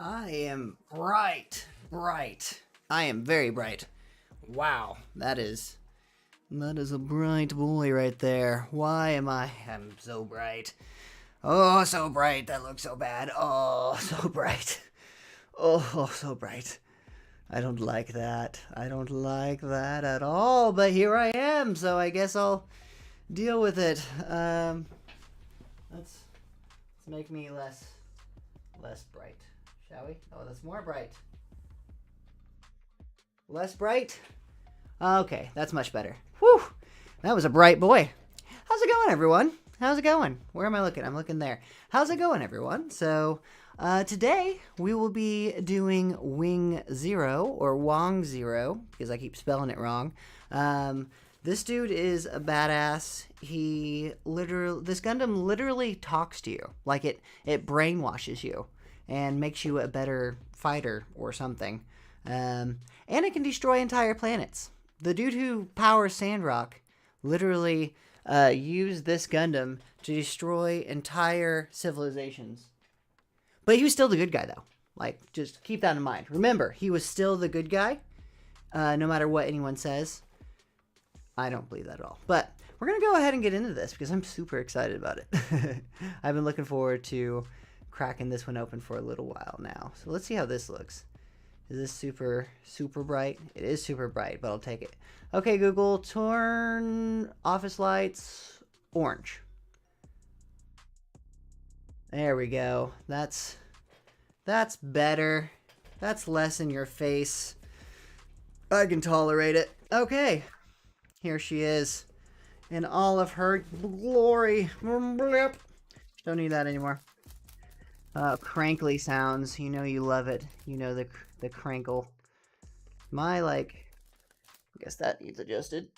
I am bright. I am very bright. Wow, that is a bright boy right there. Why am I'm so bright. Oh, so bright. That looks so bad. Oh, so bright. Oh, so bright. I don't like that. I don't like that at all. But here I am, so I guess I'll deal with it. Let's make me less bright, shall we? Oh, that's more bright. Less bright? Okay, that's much better. Whew! That was a bright boy. How's it going, everyone? How's it going? Where am I looking? I'm looking there. How's it going, everyone? So, today we will be doing Wing Zero, or Wong Zero, because I keep spelling it wrong. This dude is a badass. This Gundam literally talks to you. Like, it brainwashes you and makes you a better fighter or something. And it can destroy entire planets. The dude who powers Sandrock literally used this Gundam to destroy entire civilizations. But he was still the good guy, though. Like, just keep that in mind. Remember, he was still the good guy, no matter what anyone says. I don't believe that at all. But we're going to go ahead and get into this because I'm super excited about it. I've been looking forward to cracking this one open for a little while now. So let's see how this looks. Is this super bright? It is super bright, but I'll take it. Okay, Google, turn office lights orange. There we go. That's better. That's less in your face. I can tolerate it. Okay. Here she is in all of her glory. Don't need that anymore. Crankly sounds. You know you love it. You know the crankle. I guess that needs adjusted.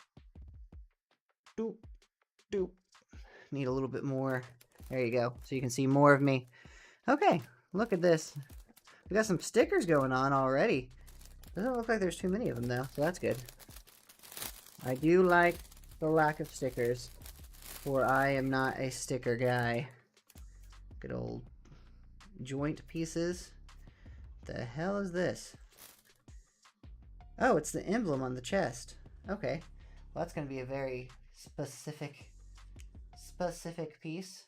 Doop. Doop. Need a little bit more. There you go. So you can see more of me. Okay. Look at this. We got some stickers going on already. Doesn't look like there's too many of them though. So that's good. I do like the lack of stickers, for I am not a sticker guy. Good old joint pieces. The hell is this? Oh, it's the emblem on the chest. Okay. Well, that's going to be a very specific piece.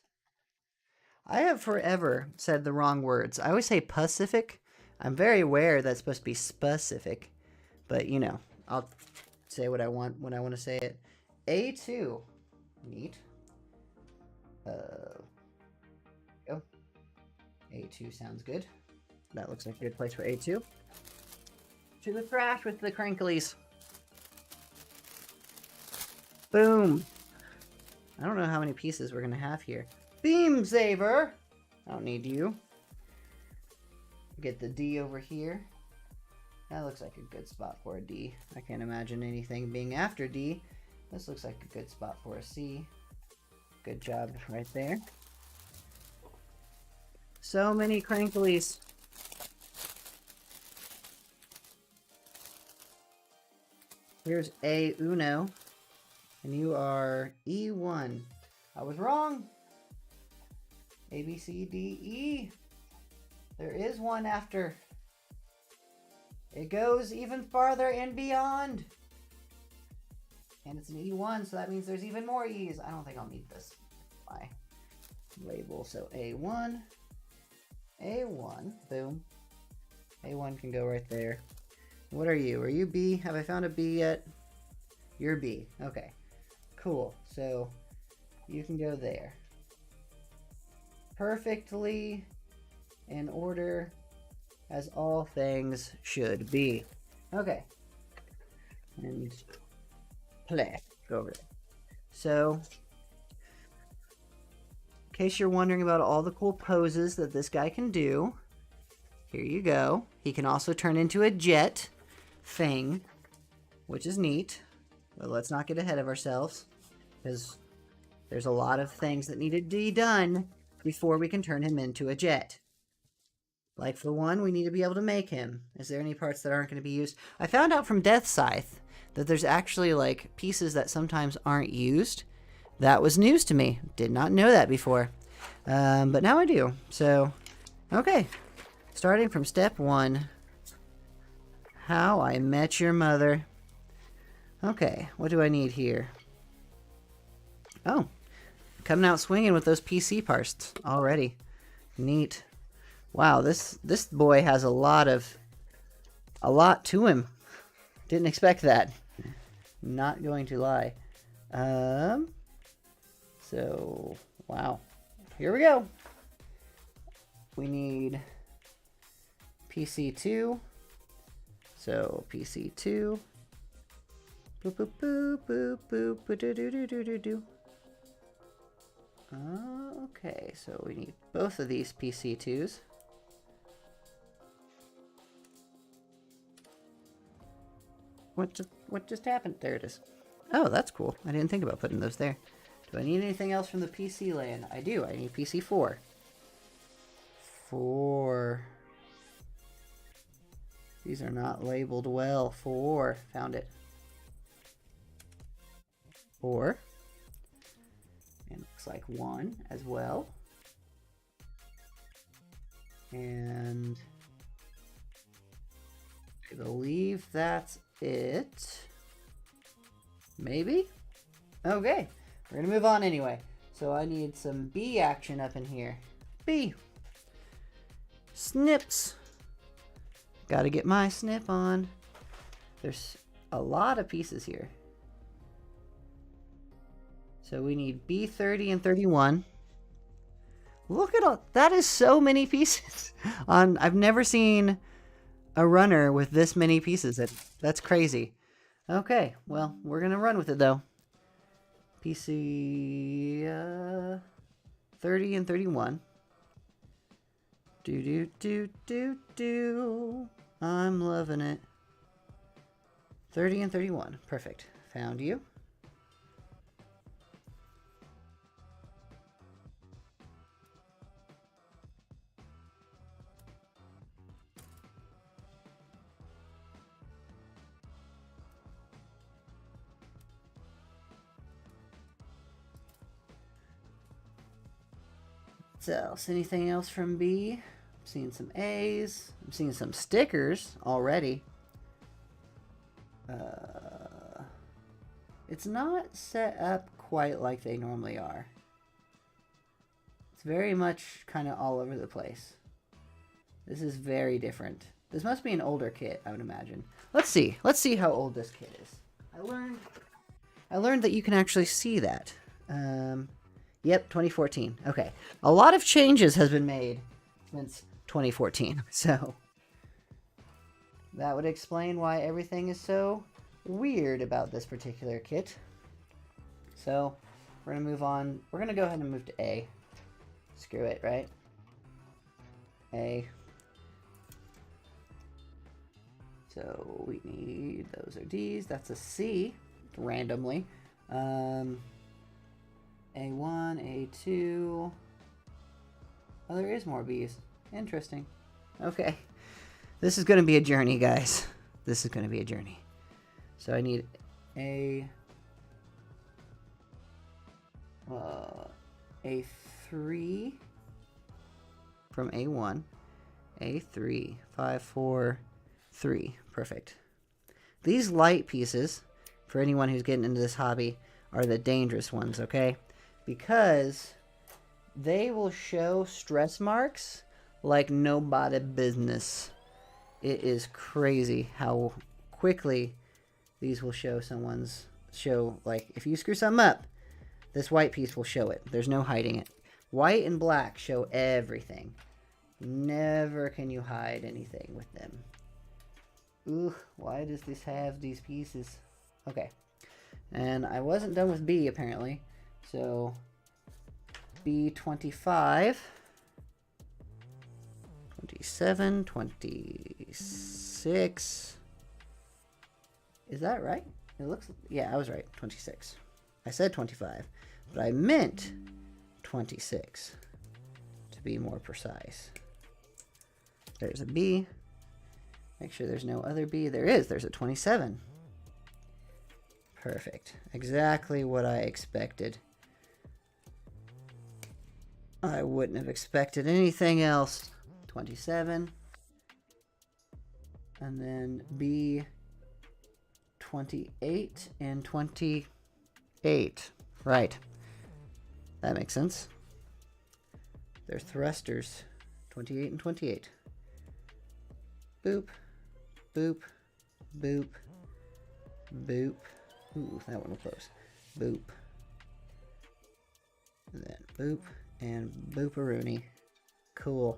I have forever said the wrong words. I always say Pacific. I'm very aware that's supposed to be specific, but you know, I'll say what I want when I want to say it. A2. Neat. Go. A2 sounds good. That looks like a good place for A2. To the trash with the crinklies. Boom. I don't know how many pieces we're going to have here. Beam Saver. I don't need you. Get the D over here. That looks like a good spot for a D. I can't imagine anything being after D. This looks like a good spot for a C. Good job right there. So many crinklies. Here's A Uno. And you are E1. I was wrong. A, B, C, D, E. There is one after. It goes even farther and beyond. And it's an E1, so that means there's even more E's. I don't think I'll need this. My label. So A1. A1. Boom. A1 can go right there. What are you? Are you B? Have I found a B yet? You're B. Okay. Cool. So you can go there. Perfectly in order as all things should be. Okay. And play. Go over there. So, in case you're wondering about all the cool poses that this guy can do, here you go. He can also turn into a jet thing, which is neat. But let's not get ahead of ourselves, because there's a lot of things that need to be done before we can turn him into a jet. Like, for one, we need to be able to make him. Is there any parts that aren't going to be used? I found out from Deathscythe that there's actually, like, pieces that sometimes aren't used. That was news to me. Did not know that before. But now I do. So, okay. Starting from step 1. How I Met Your Mother. Okay, what do I need here? Oh, coming out swinging with those PC parts already. Neat. Wow, this boy has a lot to him. Didn't expect that. Not going to lie. So, wow. Here we go. We need PC2. So, PC2. Boop, boop, boop, boop, boop, boop, do, do, do, do, do, do. Okay, so we need both of these PC2s. What just happened? There it is. Oh, that's cool. I didn't think about putting those there. Do I need anything else from the PC land? I do. I need PC4. 4. These are not labeled well. 4. Found it. 4. And looks like 1 as well. And I believe that's it. Maybe? Okay. We're gonna move on anyway. So I need some B action up in here. B. Snips. Gotta get my snip on. There's a lot of pieces here. So we need B30 and 31. Look at all that is so many pieces. I've never seen a runner with this many pieces. That's crazy. Okay, well, we're gonna run with it though. PC 30 and 31. Do. I'm loving it. 30 and 31. Perfect. Found you. What else? Anything else from B? I'm seeing some A's. I'm seeing some stickers already. It's not set up quite like they normally are. It's very much kind of all over the place. This is very different. This must be an older kit, I would imagine. Let's see. Let's see how old this kit is. I learned that you can actually see that. Yep, 2014. Okay. A lot of changes has been made since 2014. So that would explain why everything is so weird about this particular kit. So we're going to move on. We're going to go ahead and move to A. Screw it, right? A. So we need, those are D's. That's a C, randomly. A1, A2. Oh, there is more B's. Interesting. Okay. This is going to be a journey, guys. This is going to be a journey. So I need A3 from A1. A3. 5, 4, 3. Perfect. These light pieces, for anyone who's getting into this hobby, are the dangerous ones, okay? Because they will show stress marks like nobody business. It is crazy how quickly these will show like, if you screw something up, this white piece will show it. There's no hiding it. White and black show everything. Never can you hide anything with them. Ooh, why does this have these pieces? Okay. And I wasn't done with B, apparently. So, B25, 27, 26. Is that right? It looks, yeah, I was right, 26. I said 25, but I meant 26, to be more precise. There's a B. Make sure there's no other B. There is. There's a 27. Perfect. Exactly what I expected. I wouldn't have expected anything else. 27. And then B 28 and 28. Right. That makes sense. They're thrusters. 28 and 28. Boop. Boop. Boop. Boop. Ooh, that one was close. Boop. And then boop. And booparoonie. Cool.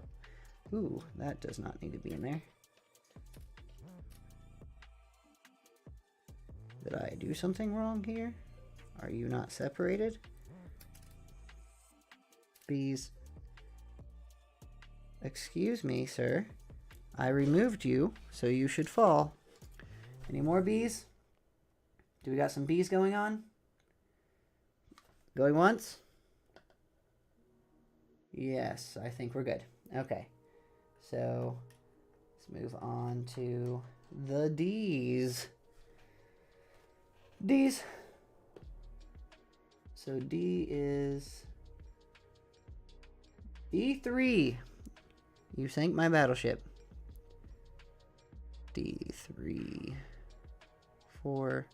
Ooh, that does not need to be in there. Did I do something wrong here? Are you not separated? Bees. Excuse me, sir. I removed you, so you should fall. Any more bees? Do we got some bees going on? Going once? Yes, I think we're good. Okay. So, let's move on to the D's. D's. So D is D3. You sank my battleship. D3. 4.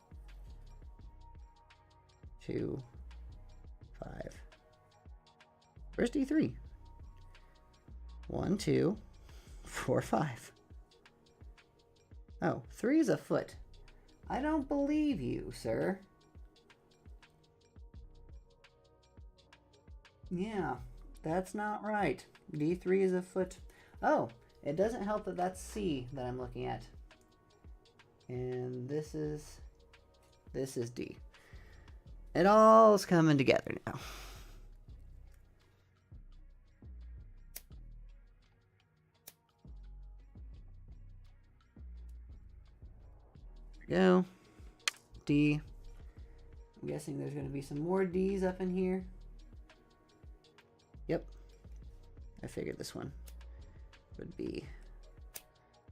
2. 5. Where's D3? 1, 2, 4, 5. Oh, 3 is a foot. I don't believe you, sir. Yeah, that's not right. D3 is a foot. Oh, it doesn't help that that's C that I'm looking at. And this is D. It all's coming together now. There we go. D. I'm guessing there's going to be some more D's up in here. Yep. I figured this one would be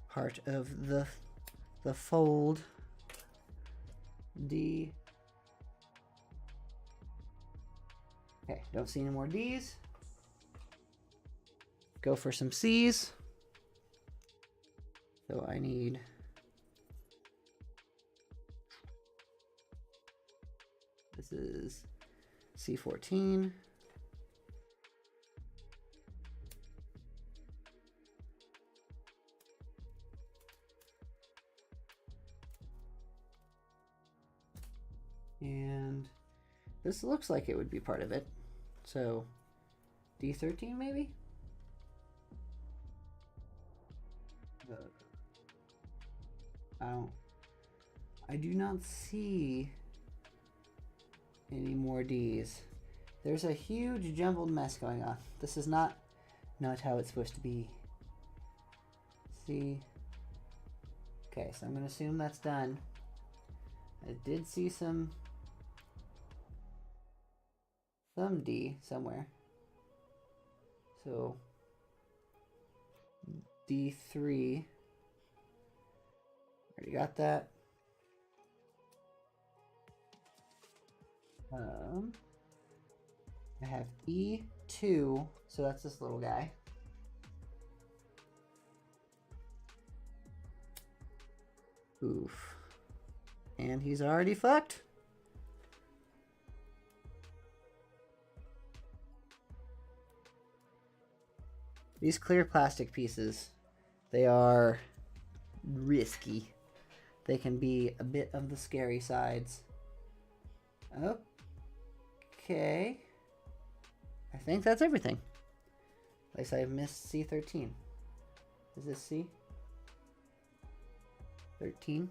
part of the fold. D. Okay, don't see any more D's. Go for some C's. So I need this is C14. And this looks like it would be part of it. So D13 maybe? I do not see any more D's. There's a huge jumbled mess going on. This is not how it's supposed to be. C. Okay, so I'm going to assume that's done. I did see some D somewhere. So D3. Already got that. I have E2, so that's this little guy. Oof. And he's already fucked. These clear plastic pieces, they are risky. They can be a bit of the scary sides. Okay. I think that's everything. At least I missed C13. Is this C? 13?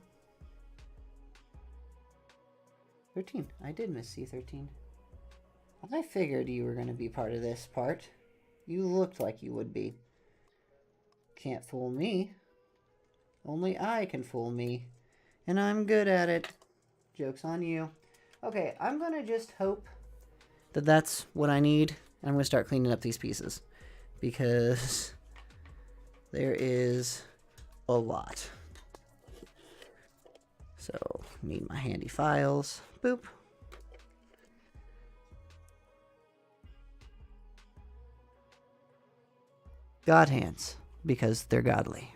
13. I did miss C13. I figured you were going to be part of this part. You looked like you would be. Can't fool me. Only I can fool me. And I'm good at it. Joke's on you. Okay, I'm going to just hope that that's what I need. I'm going to start cleaning up these pieces. Because there is a lot. So, need my handy files. Boop. God hands, because they're godly.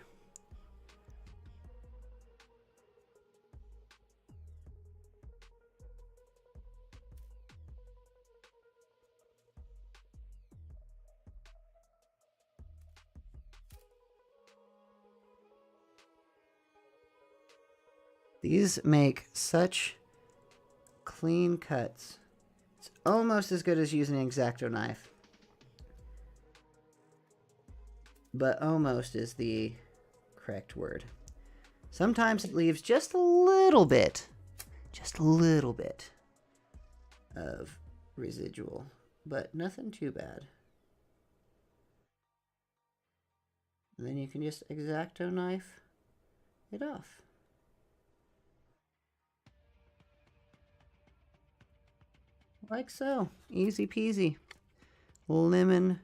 These make such clean cuts. It's almost as good as using an X-Acto knife. But almost is the correct word. Sometimes it leaves just a little bit of residual, but nothing too bad. And then you can just X-Acto knife it off. Like so. Easy peasy. Lemon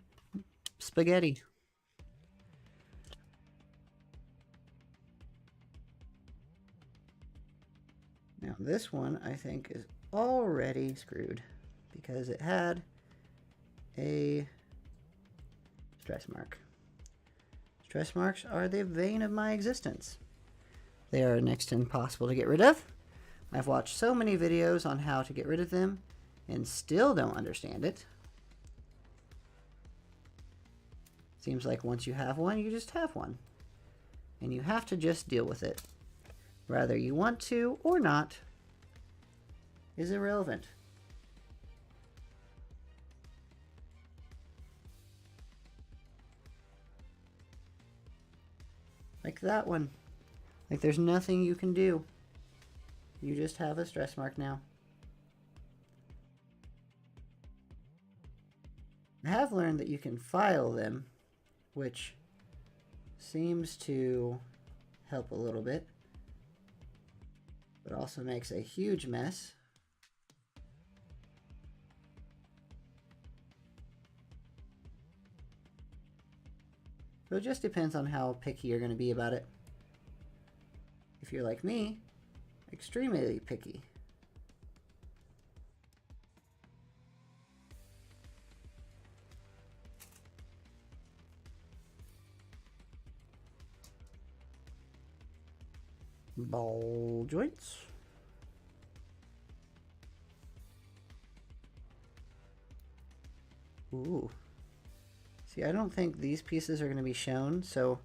spaghetti. Now this one I think is already screwed because it had a stress mark. Stress marks are the bane of my existence. They are next to impossible to get rid of. I've watched so many videos on how to get rid of them and still don't understand it. Seems like once you have one, you just have one. And you have to just deal with it. Whether you want to or not is irrelevant. Like that one. Like there's nothing you can do. You just have a stress mark now. I have learned that you can file them, which seems to help a little bit, but also makes a huge mess. So it just depends on how picky you're going to be about it. If you're like me, extremely picky. Ball joints. Ooh. See, I don't think these pieces are going to be shown, so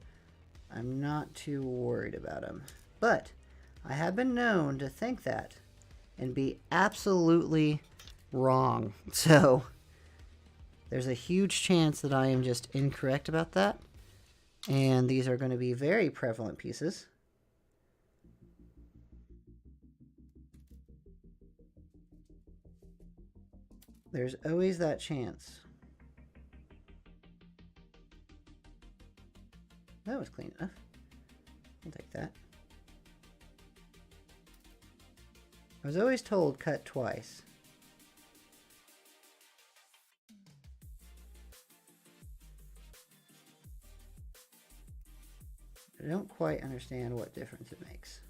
I'm not too worried about them. But I have been known to think that and be absolutely wrong. So there's a huge chance that I am just incorrect about that. And these are going to be very prevalent pieces. There's always that chance. That was clean enough. I'll take that. I was always told cut twice. I don't quite understand what difference it makes.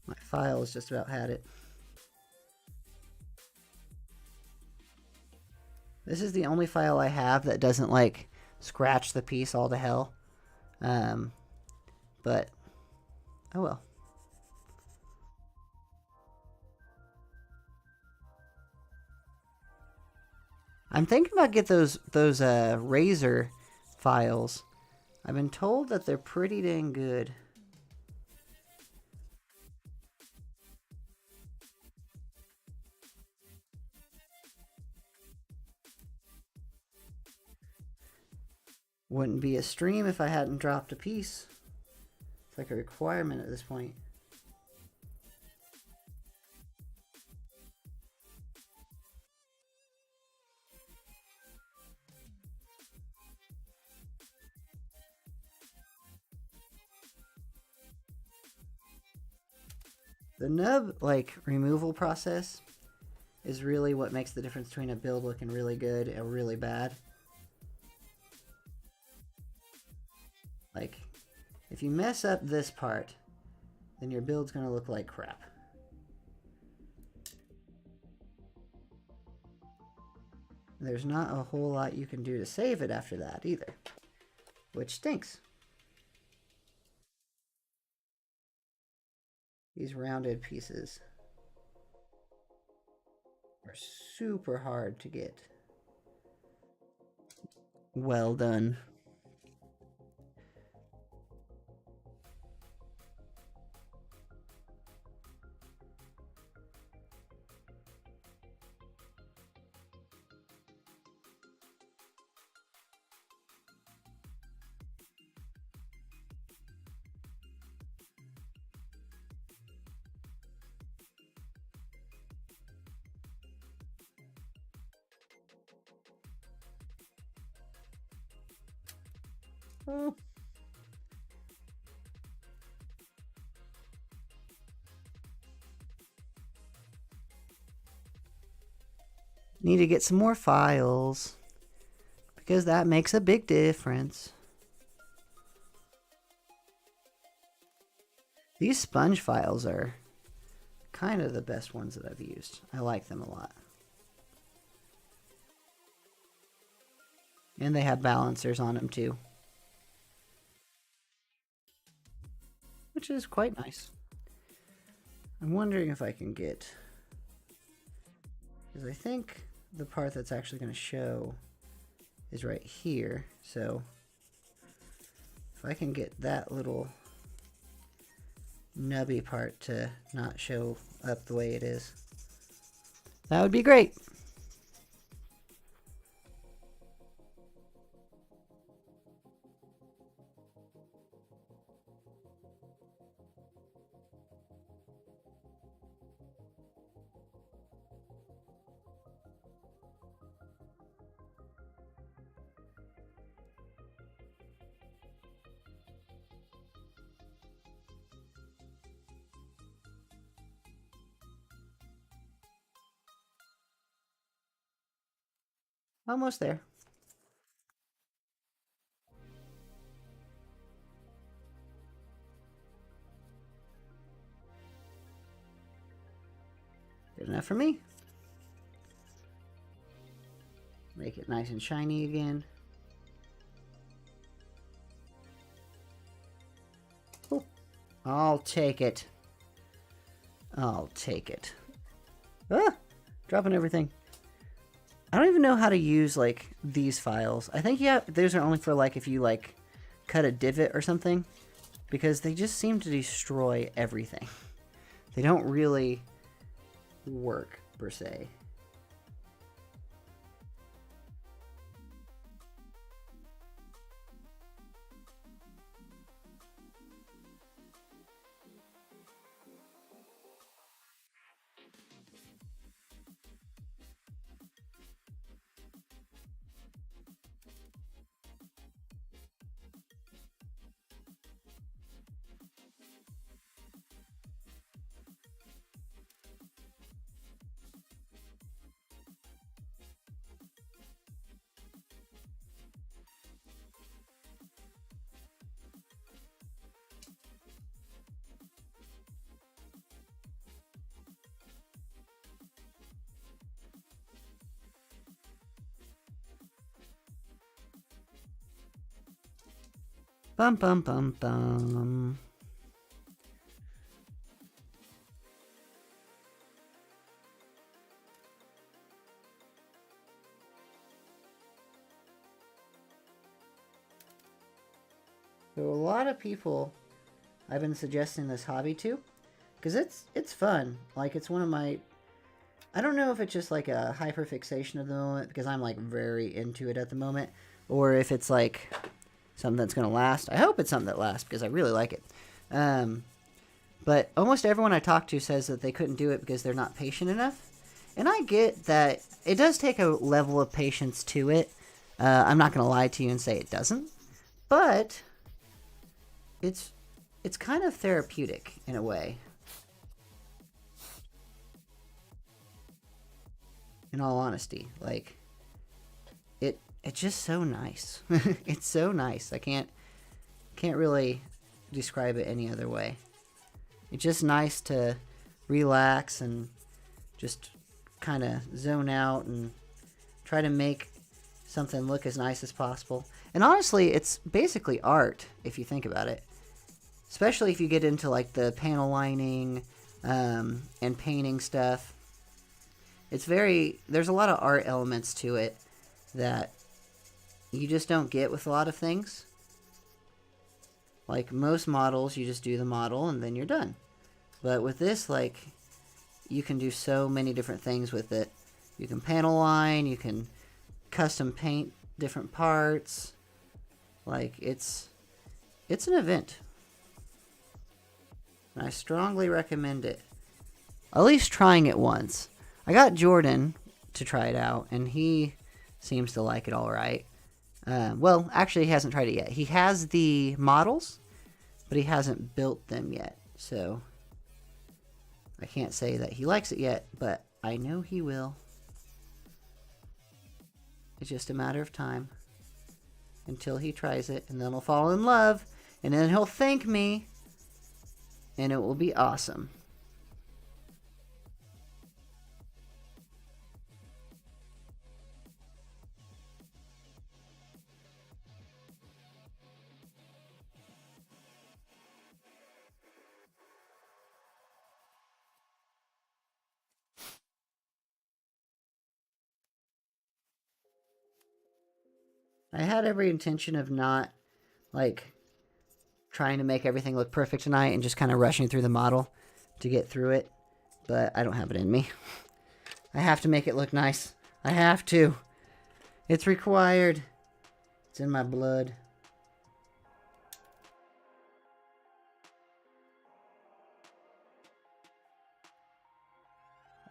My file has just about had it. This is the only file I have that doesn't like scratch the piece all to hell. But oh well. I'm thinking about get those Razor files. I've been told that they're pretty dang good. Wouldn't be a stream if I hadn't dropped a piece. It's like a requirement at this point. The nub like removal process is really what makes the difference between a build looking really good and really bad. Like, if you mess up this part, then your build's gonna look like crap. There's not a whole lot you can do to save it after that either, which stinks. These rounded pieces are super hard to get. Well done. Oh. Need to get some more files because that makes a big difference. These sponge files are kind of the best ones that I've used. I like them a lot. And they have balancers on them too, which is quite nice. I'm wondering if I can get, because I think the part that's actually going to show is right here. So if I can get that little nubby part to not show up the way it is, that would be great. Almost there. Good enough for me. Make it nice and shiny again. Oh, I'll take it. I'll take it. Ah! Dropping everything. I don't even know how to use, like, these files. I think, yeah, those are only for, like, if you, like, cut a divot or something. Because they just seem to destroy everything. They don't really work, per se. Bum bum bum bum. So a lot of people I've been suggesting this hobby to, because it's fun. Like, it's one of my, I don't know if it's just like a hyperfixation of the moment because I'm like very into it at the moment, or if it's like something that's gonna last. I hope it's something that lasts because I really like it. But almost everyone I talk to says that they couldn't do it because they're not patient enough, and I get that it does take a level of patience to it. I'm not gonna lie to you and say it doesn't, but it's kind of therapeutic in a way. In all honesty, like it's just so nice. It's so nice. I can't really describe it any other way. It's just nice to relax and just kind of zone out and try to make something look as nice as possible. And honestly, it's basically art if you think about it. Especially if you get into like the panel lining and painting stuff. It's very, there's a lot of art elements to it that you just don't get with a lot of things. Like most models, you just do the model and then you're done. But with this, like, you can do so many different things with it. You can panel line, you can custom paint different parts. Like, it's an event. And I strongly recommend it. At least trying it once. I got Jordan to try it out, and he seems to like it all right. Well, actually, he hasn't tried it yet. He has the models, but he hasn't built them yet. So I can't say that he likes it yet, but I know he will. It's just a matter of time until he tries it, and then he'll fall in love, and then he'll thank me, and it will be awesome. I had every intention of not, like, trying to make everything look perfect tonight and just kind of rushing through the model to get through it, but I don't have it in me. I have to make it look nice. I have to. It's required. It's in my blood.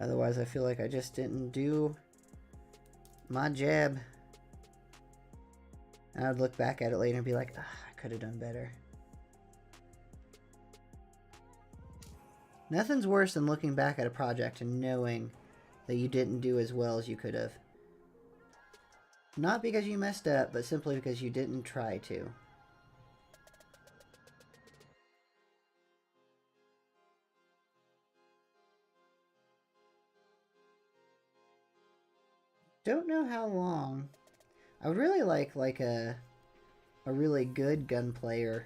Otherwise, I feel like I just didn't do my jab. And I'd look back at it later and be like, I could have done better. Nothing's worse than looking back at a project and knowing that you didn't do as well as you could have. Not because you messed up, but simply because you didn't try to. Don't know how long. I would really like a really good gun player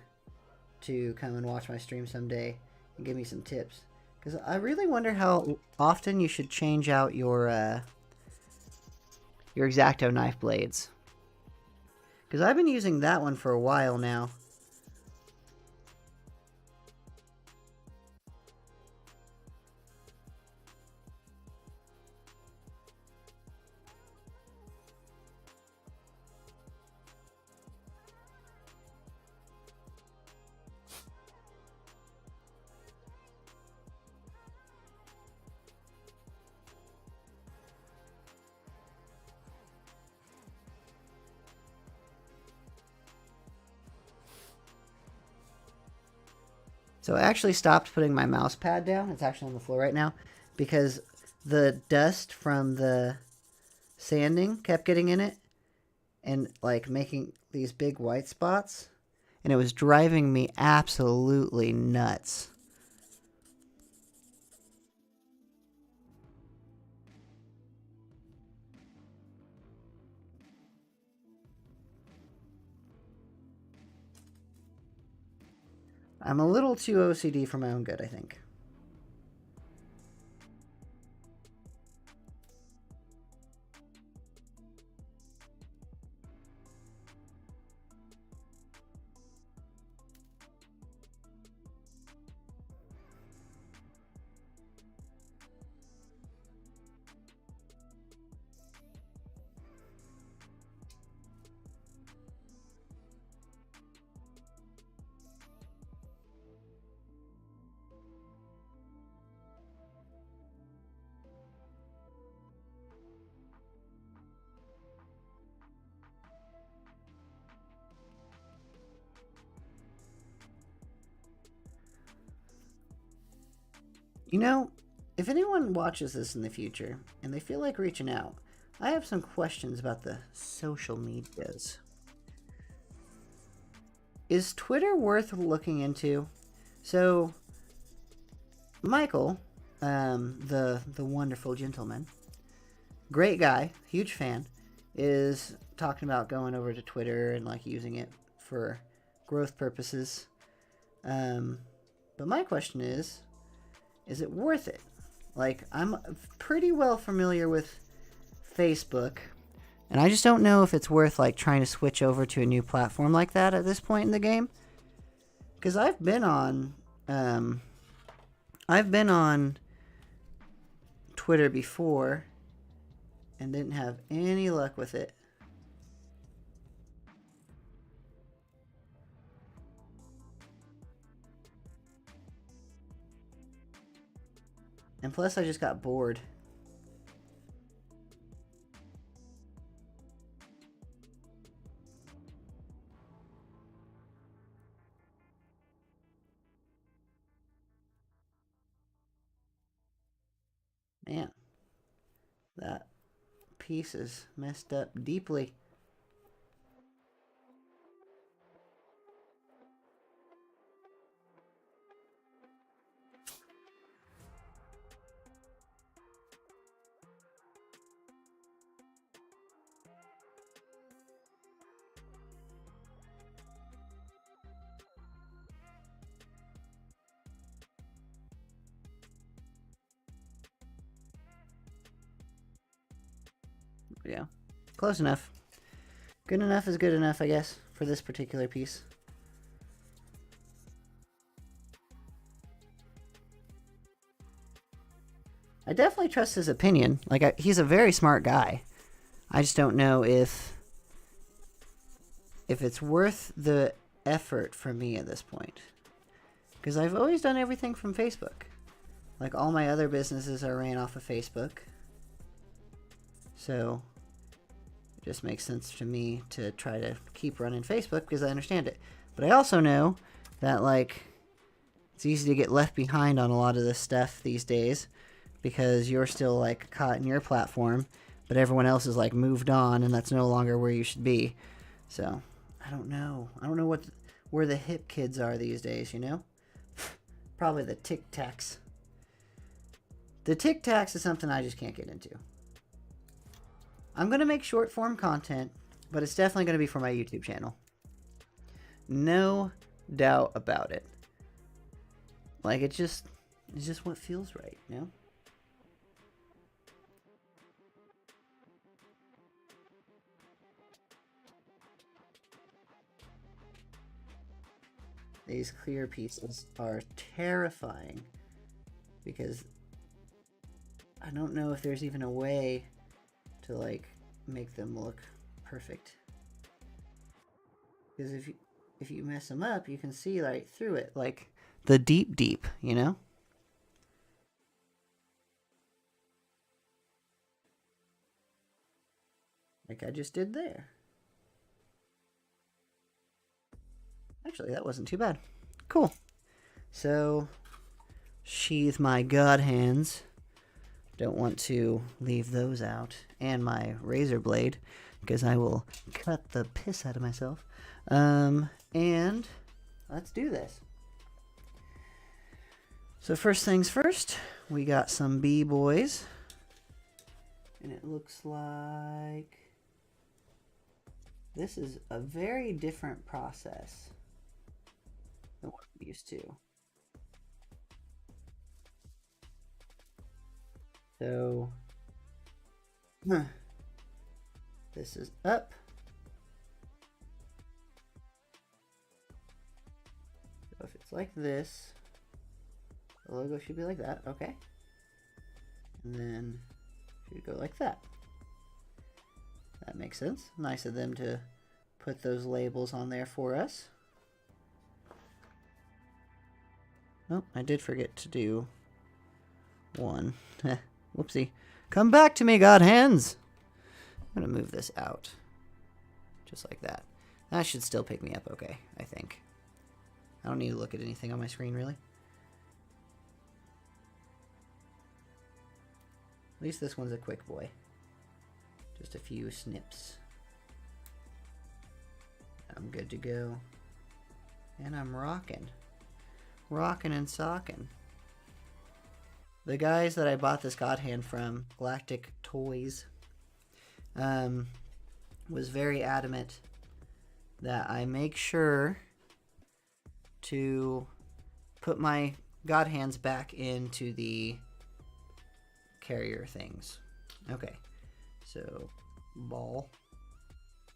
to come and watch my stream someday and give me some tips. Because I really wonder how often you should change out your X-Acto knife blades. Because I've been using that one for a while now. So I actually stopped putting my mouse pad down. It's actually on the floor right now because the dust from the sanding kept getting in it and like making these big white spots, and it was driving me absolutely nuts. I'm a little too OCD for my own good, I think. You know, if anyone watches this in the future and they feel like reaching out, I have some questions about the social medias. Is Twitter worth looking into? So, Michael, the wonderful gentleman, great guy, huge fan, is talking about going over to Twitter and like using it for growth purposes. But my question is it worth it? Like, I'm pretty well familiar with Facebook And I just don't know if it's worth like trying to switch over to a new platform like that at this point in the game. Because I've been on Twitter before and didn't have any luck with it. And plus I just got bored. Man, that piece is messed up deeply. Yeah, close enough. Good enough is good enough, I guess, for this particular piece. I definitely trust his opinion. Like, he's a very smart guy. I just don't know if it's worth the effort for me at this point. Because I've always done everything from Facebook. Like, all my other businesses are ran off of Facebook. So it just makes sense to me to try to keep running Facebook because I understand it. But I also know that, like, it's easy to get left behind on a lot of this stuff these days because you're still, like, caught in your platform, but everyone else is, like, moved on, and that's no longer where you should be. So I don't know. I don't know where the hip kids are these days, you know? Probably the Tic Tacs. The Tic Tacs is something I just can't get into. I'm going to make short form content, but it's definitely going to be for my YouTube channel. No doubt about it. Like, it's just what feels right, you know? These clear pieces are terrifying because I don't know if there's even a way to, like, make them look perfect. Because if you mess them up, you can see right through it, like the deep, you know? Like I just did there. Actually, that wasn't too bad. Cool. So, sheathe my god hands. Don't want to leave those out. And my razor blade, because I will cut the piss out of myself. And let's do this. So first things first, we got some B-boys. And it looks like this is a very different process than what I'm used to. So, this is up. So if it's like this, the logo should be like that, okay. And then should go like that. That makes sense. Nice of them to put those labels on there for us. Oh, I did forget to do one. Whoopsie. Come back to me, God hands! I'm gonna move this out. Just like that. That should still pick me up okay, I think. I don't need to look at anything on my screen, really. At least this one's a quick boy. Just a few snips. I'm good to go. And I'm rocking. Rocking and socking. The guys that I bought this God Hand from, Galactic Toys, was very adamant that I make sure to put my God Hands back into the carrier things. Okay, so ball.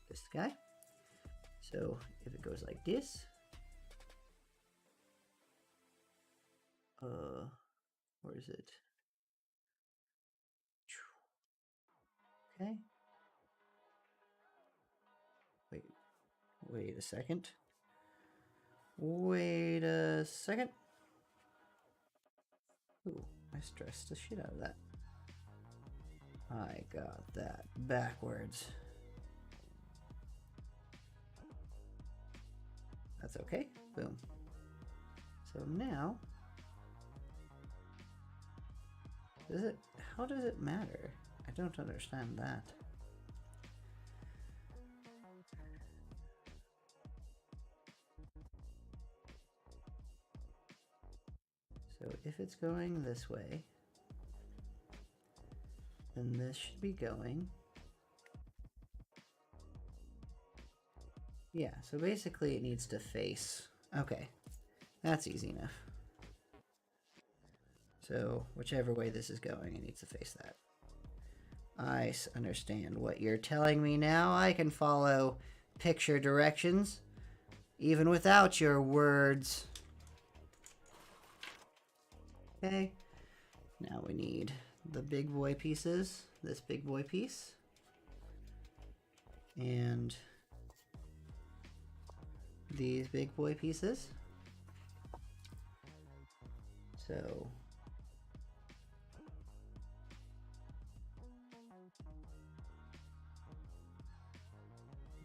This guy. So if it goes like this, where is it? Okay. Wait a second. Wait a second. Ooh, I stressed the shit out of that. I got that backwards. That's okay. Boom. So now, how does it matter? I don't understand that. So if it's going this way, then this should be going. Yeah, so basically it needs to face. Okay, that's easy enough. So whichever way this is going, it needs to face that. I understand what you're telling me now. I can follow picture directions, even without your words. Okay, now we need the big boy pieces, this big boy piece, and these big boy pieces. So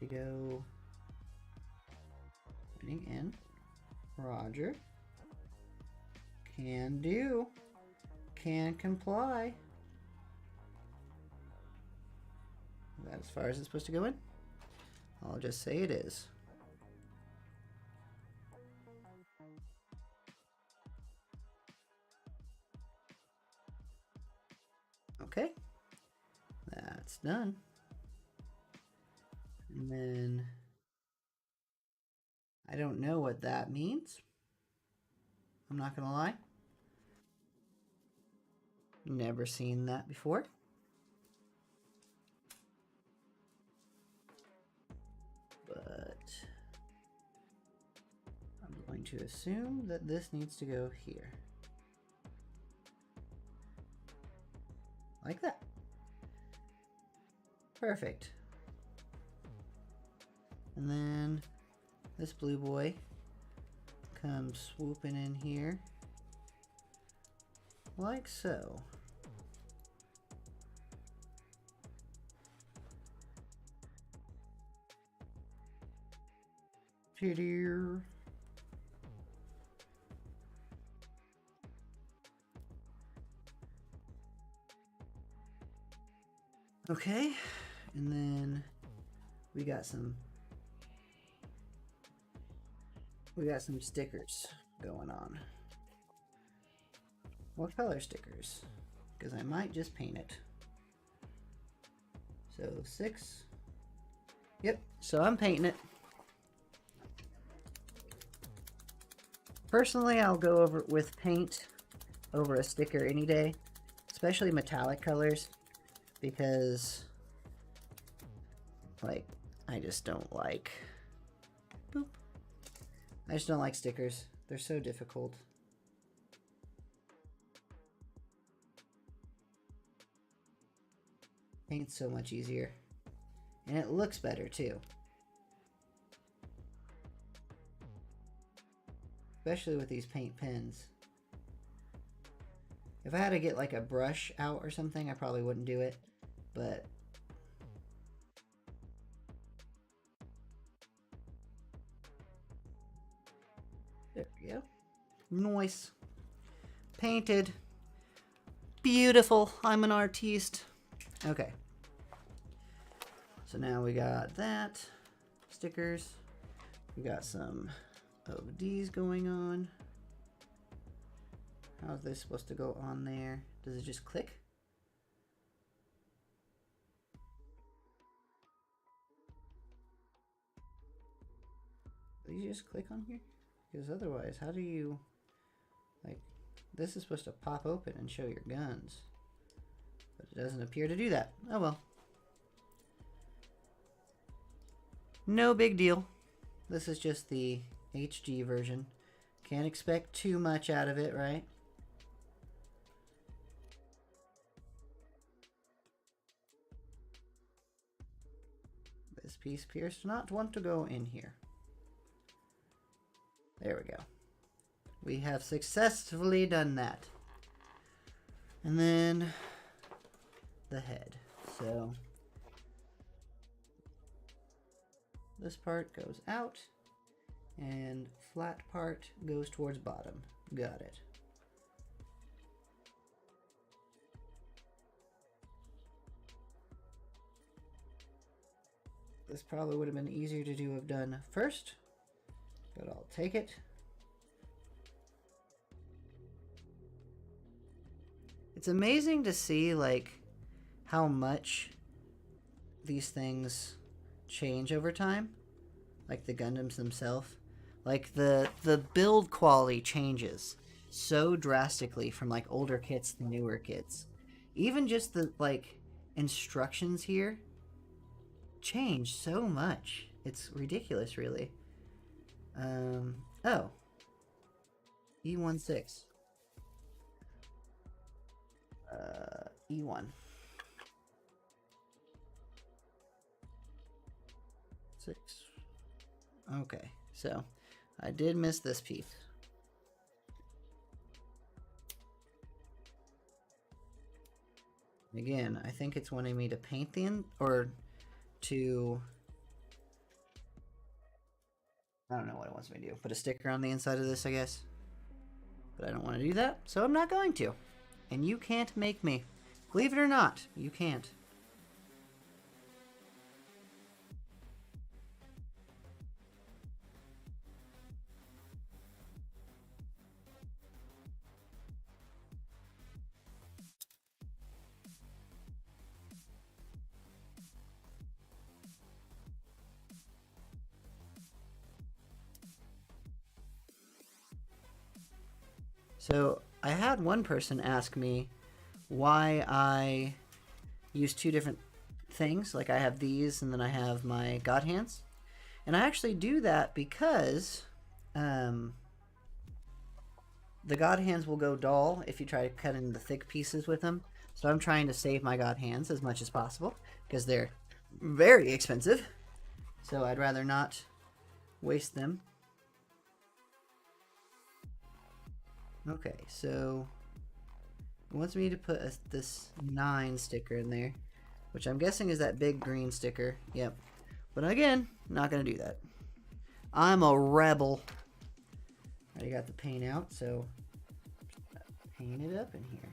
we go putting in Roger. Can do. Can comply. Is that as far as it's supposed to go in? I'll just say it is. Okay. That's done. And then I don't know what that means. I'm not gonna lie. Never seen that before. But I'm going to assume that this needs to go here. Like that. Perfect. And then this blue boy comes swooping in here. Like so. Here. Okay, and then we got some stickers going on. What color stickers? Because I might just paint it. So 6. Yep, so I'm painting it. Personally, I'll go over with paint over a sticker any day, especially metallic colors, because like I just don't like stickers. They're so difficult. Paint's so much easier, and it looks better too. Especially with these paint pens. If I had to get like a brush out or something, I probably wouldn't do it, but there we go. Nice. Painted. Beautiful. I'm an artiste. Okay. So now we got that. Stickers. We got some of these going on. How is this supposed to go on there? Does it just click? Do you just click on here? Because otherwise, how do you, like, this is supposed to pop open and show your guns. But it doesn't appear to do that. Oh well. No big deal. This is just the HD version. Can't expect too much out of it, right? This piece appears to not want to go in here. There we go. We have successfully done that. And then the head. So this part goes out and flat part goes towards bottom. Got it. This probably would have been easier to have done first, but I'll take it. It's amazing to see like how much these things change over time, like the Gundams themselves. Like the build quality changes so drastically from like older kits to newer kits. Even just the like instructions here change so much. It's ridiculous, really. Oh. E16. E1. 6. Okay, so I did miss this piece. Again, I think it's wanting me to paint the or to, I don't know what it wants me to do. Put a sticker on the inside of this, I guess. But I don't want to do that, so I'm not going to. And you can't make me. Believe it or not, you can't. So I had one person ask me why I use two different things. Like I have these and then I have my God Hands. And I actually do that because the God Hands will go dull if you try to cut into thick pieces with them. So I'm trying to save my God Hands as much as possible because they're very expensive. So I'd rather not waste them. Okay, so it wants me to put this 9 sticker in there, which I'm guessing is that big green sticker. Yep. But again, not going to do that. I'm a rebel. Already got the paint out, so paint it up in here.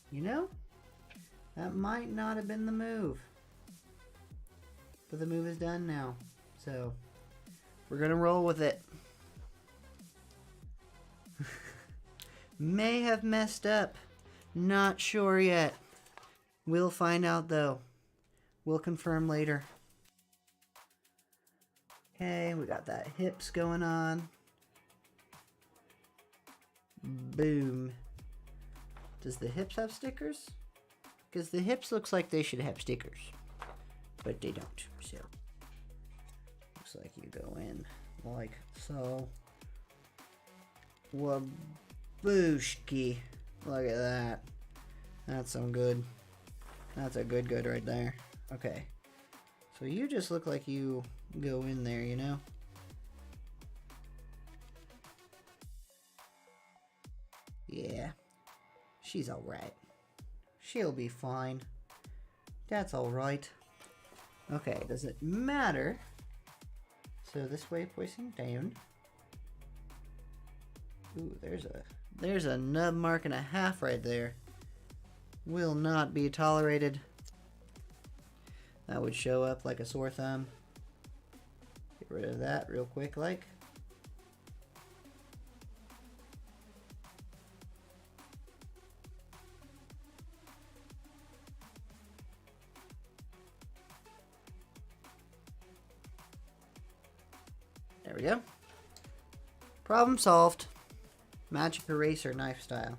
You know, that might not have been the move. But the move is done now. So, we're going to roll with it. May have messed up. Not sure yet. We'll find out though. We'll confirm later. Okay, we got that hips going on. Boom. Does the hips have stickers? Because the hips looks like they should have stickers. But they don't, so. Looks like you go in like so. Wabooshki. Look at that. That's some good. That's a good right there. Okay. So you just look like you go in there, you know? Yeah. She's alright. She'll be fine. That's alright. Okay, does it matter? So this way pointing down. Ooh, there's a nub mark and a half right there. Will not be tolerated. That would show up like a sore thumb. Get rid of that real quick like. we go. Problem solved. Magic eraser knife style.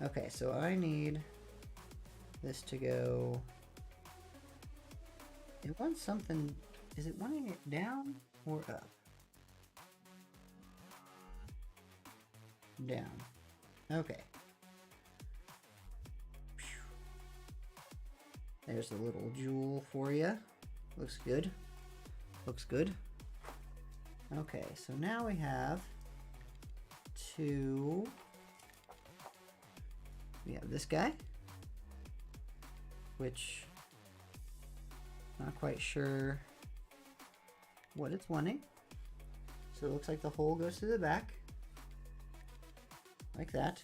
Okay, so I need this to go... It wants something... Is it wanting it down or up? Down. Okay. There's a little jewel for you. Looks good. Looks good. Okay, so now we have two. We have this guy, which not quite sure what it's wanting. So it looks like the hole goes through the back, like that,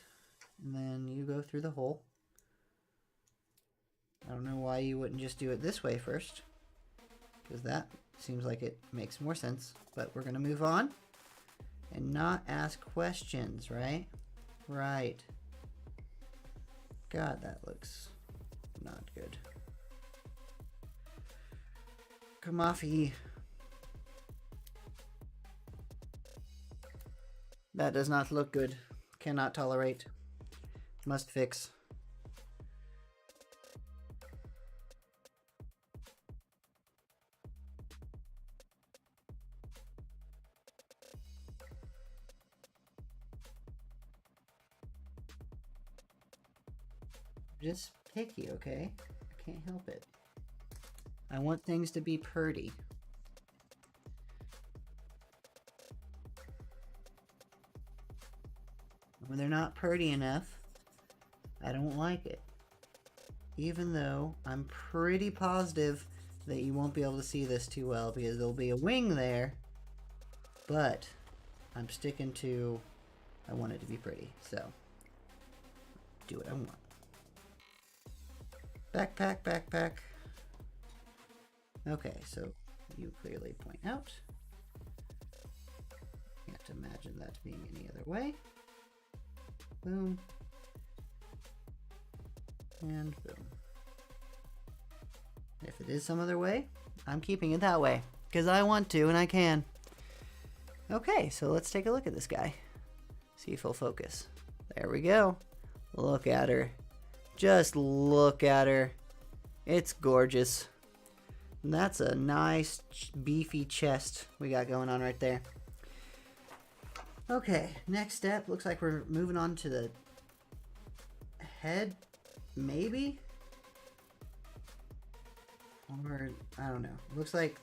and then you go through the hole. I don't know why you wouldn't just do it this way first, because that seems like it makes more sense. But we're gonna move on and not ask questions, right? Right. God, that looks not good. Come offy. That does not look good. Cannot tolerate. Must fix. Just picky, okay? I can't help it. I want things to be purty. When they're not purty enough, I don't like it. Even though I'm pretty positive that you won't be able to see this too well because there'll be a wing there, but I'm sticking to I want it to be pretty, so do what I want. Backpack, backpack. Okay, so you clearly point out. You have to imagine that being any other way. Boom. And boom. If it is some other way, I'm keeping it that way. Because I want to and I can. Okay, so let's take a look at this guy. See if he'll focus. There we go. Look at her. Just look at her. It's gorgeous. And that's a nice beefy chest we got going on right there. Okay, next step. Looks like we're moving on to the head, maybe? Or, I don't know. Looks like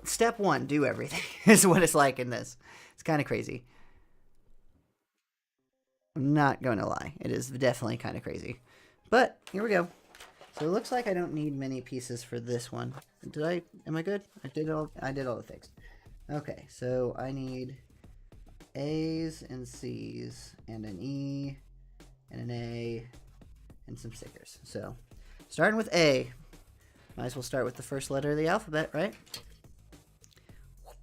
step one, do everything, is what it's like in this. It's kind of crazy. I'm not going to lie. It is definitely kind of crazy. But, here we go. So it looks like I don't need many pieces for this one. Am I good? I did all the things. Okay, so I need A's and C's and an E and an A and some stickers. So, starting with A. Might as well start with the first letter of the alphabet, right?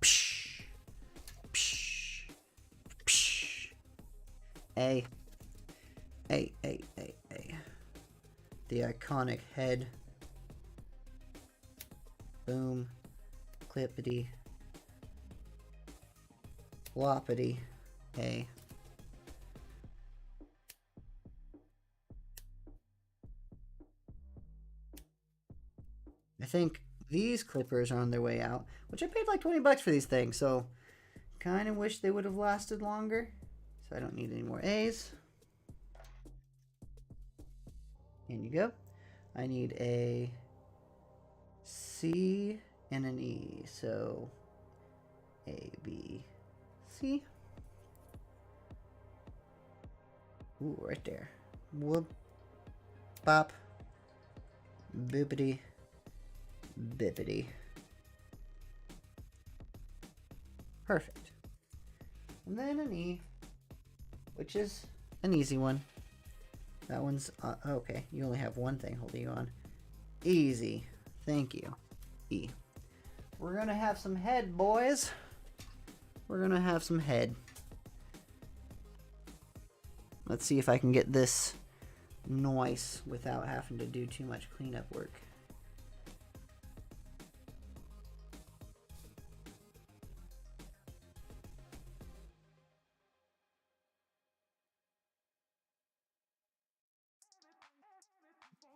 Psh, psh, psh. A. A. The iconic head. Boom. Clippity. Whoppity. A. I think these clippers are on their way out, which I paid like 20 bucks for these things, so kind of wish they would have lasted longer. So I don't need any more A's. In you go. I need a C and an E, so A, B, C. Ooh, right there. Whoop. Bop. Boopity. Bippity. Perfect. And then an E, which is an easy one. That one's okay. You only have one thing holding you on. Easy. Thank you. E. We're gonna have some head, boys. We're gonna have some head. Let's see if I can get this nice without having to do too much cleanup work.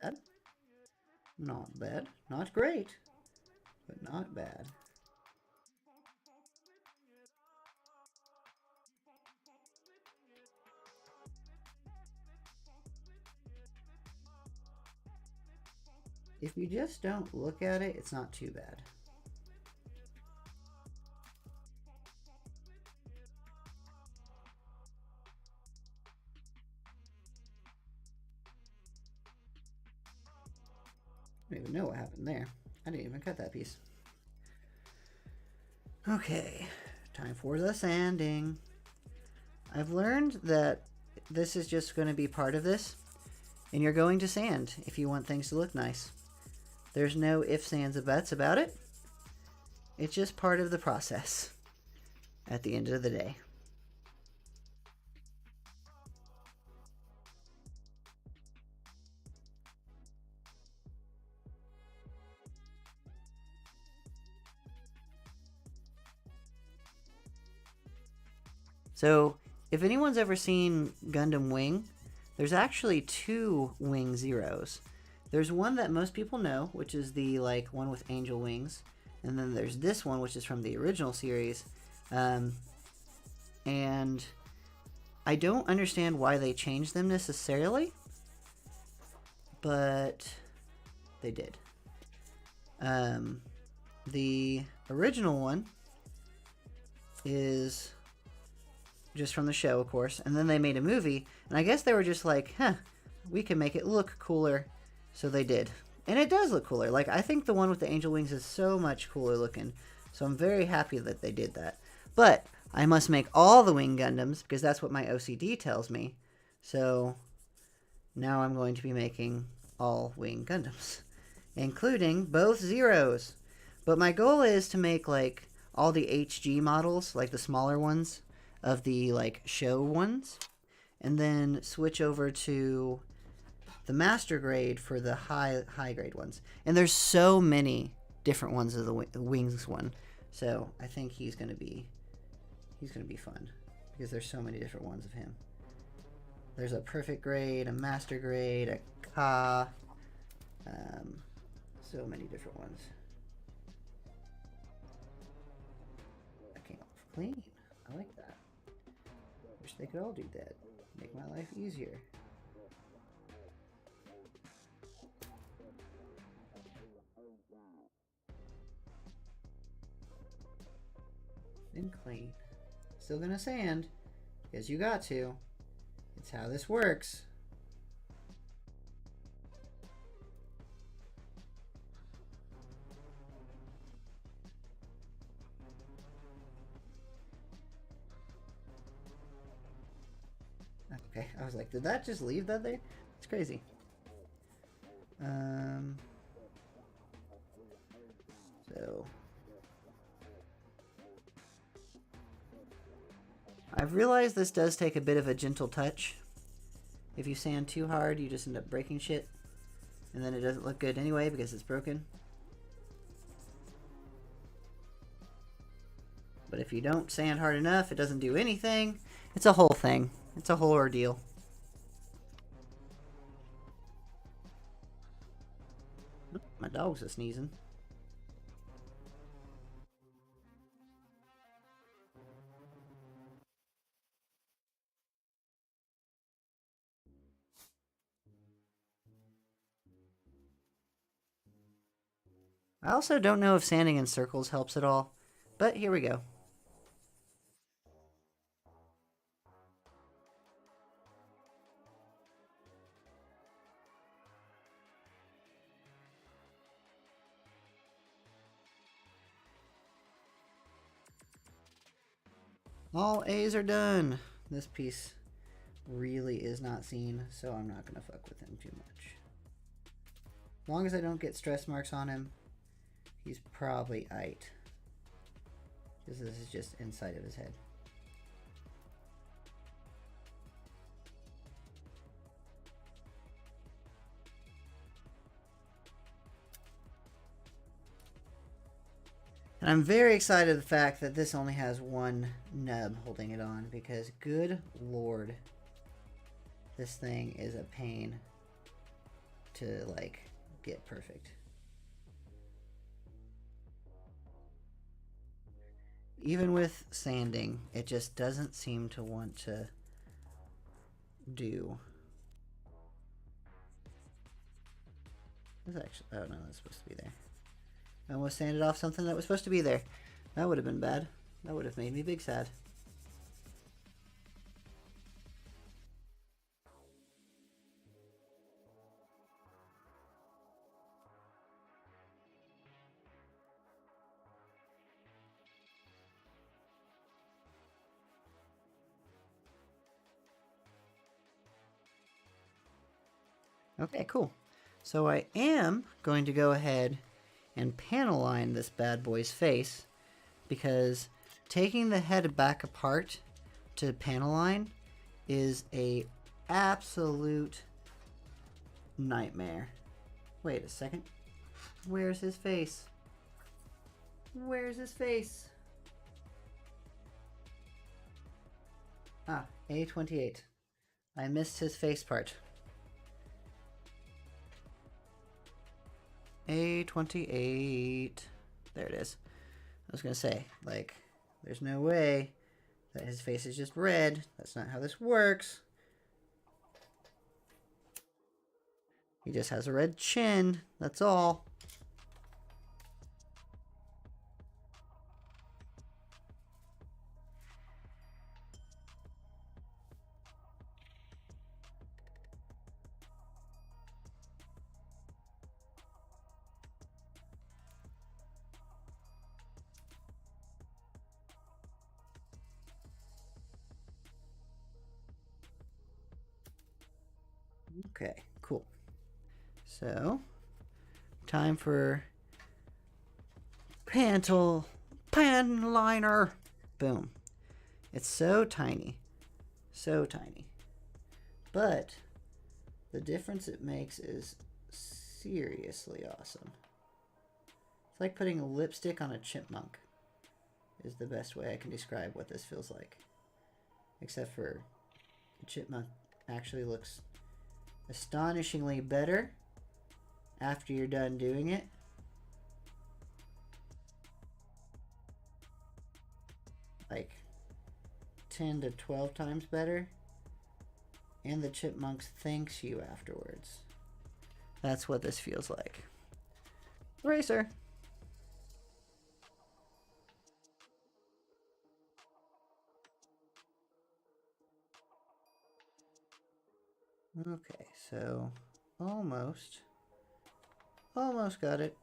bad. Not bad. Not great, but not bad. If you just don't look at it, it's not too bad. I don't even know what happened there. I didn't even cut that piece. Okay, time for the sanding. I've learned that this is just going to be part of this, and you're going to sand if you want things to look nice. There's no ifs, ands, or buts about it. It's just part of the process at the end of the day. So, if anyone's ever seen Gundam Wing, there's actually two Wing Zeros. There's one that most people know, which is the like one with angel wings, and then there's this one, which is from the original series. And I don't understand why they changed them necessarily, but they did. The original one is just from the show, of course, and then they made a movie, and I guess they were just like, we can make it look cooler, so they did. And it does look cooler. Like, I think the one with the angel wings is so much cooler looking, so I'm very happy that they did that. But I must make all the Wing Gundams, because that's what my OCD tells me, so now I'm going to be making all Wing Gundams, including both Zeros. But my goal is to make, like, all the HG models, like the smaller ones, of the like show ones, and then switch over to the master grade for the high grade ones. And there's so many different ones of the wings one, so I think he's gonna be fun because there's so many different ones of him. There's a perfect grade, a master grade, a Ka, so many different ones. That came off clean. I like that. Wish they could all do that. Make my life easier. And clean. Still gonna sand, because you got to. It's how this works. Okay, I was like, did that just leave that there? It's crazy. So I've realized this does take a bit of a gentle touch. If you sand too hard, you just end up breaking shit, and then it doesn't look good anyway because it's broken. But if you don't sand hard enough, it doesn't do anything. It's a whole thing. It's a whole ordeal. My dog's a sneezing. I also don't know if sanding in circles helps at all, but here we go. All A's are done. This piece really is not seen, so I'm not going to fuck with him too much. As long as I don't get stress marks on him, he's probably aight. Because this is just inside of his head. And I'm very excited the fact that this only has one nub holding it on, because good lord, this thing is a pain to like get perfect. Even with sanding, it just doesn't seem to want to do. This actually, oh no, that's supposed to be there. I almost sanded off something that was supposed to be there. That would have been bad. That would have made me big sad. Okay, cool. So I am going to go ahead and panel line this bad boy's face, because taking the head back apart to panel line is a absolute nightmare. Wait a second. Where's his face? Where's his face? Ah, A28. I missed his face part. A28. There it is. I was gonna say, like, there's no way that his face is just red. That's not how this works. He just has a red chin. That's all. Okay, cool. So, time for pan liner. Boom. It's so tiny. So tiny. But the difference it makes is seriously awesome. It's like putting lipstick on a chipmunk is the best way I can describe what this feels like. Except for the chipmunk actually looks astonishingly better after you're done doing it. Like 10 to 12 times better. And the chipmunk thanks you afterwards. That's what this feels like. Eraser. Okay, so almost got it.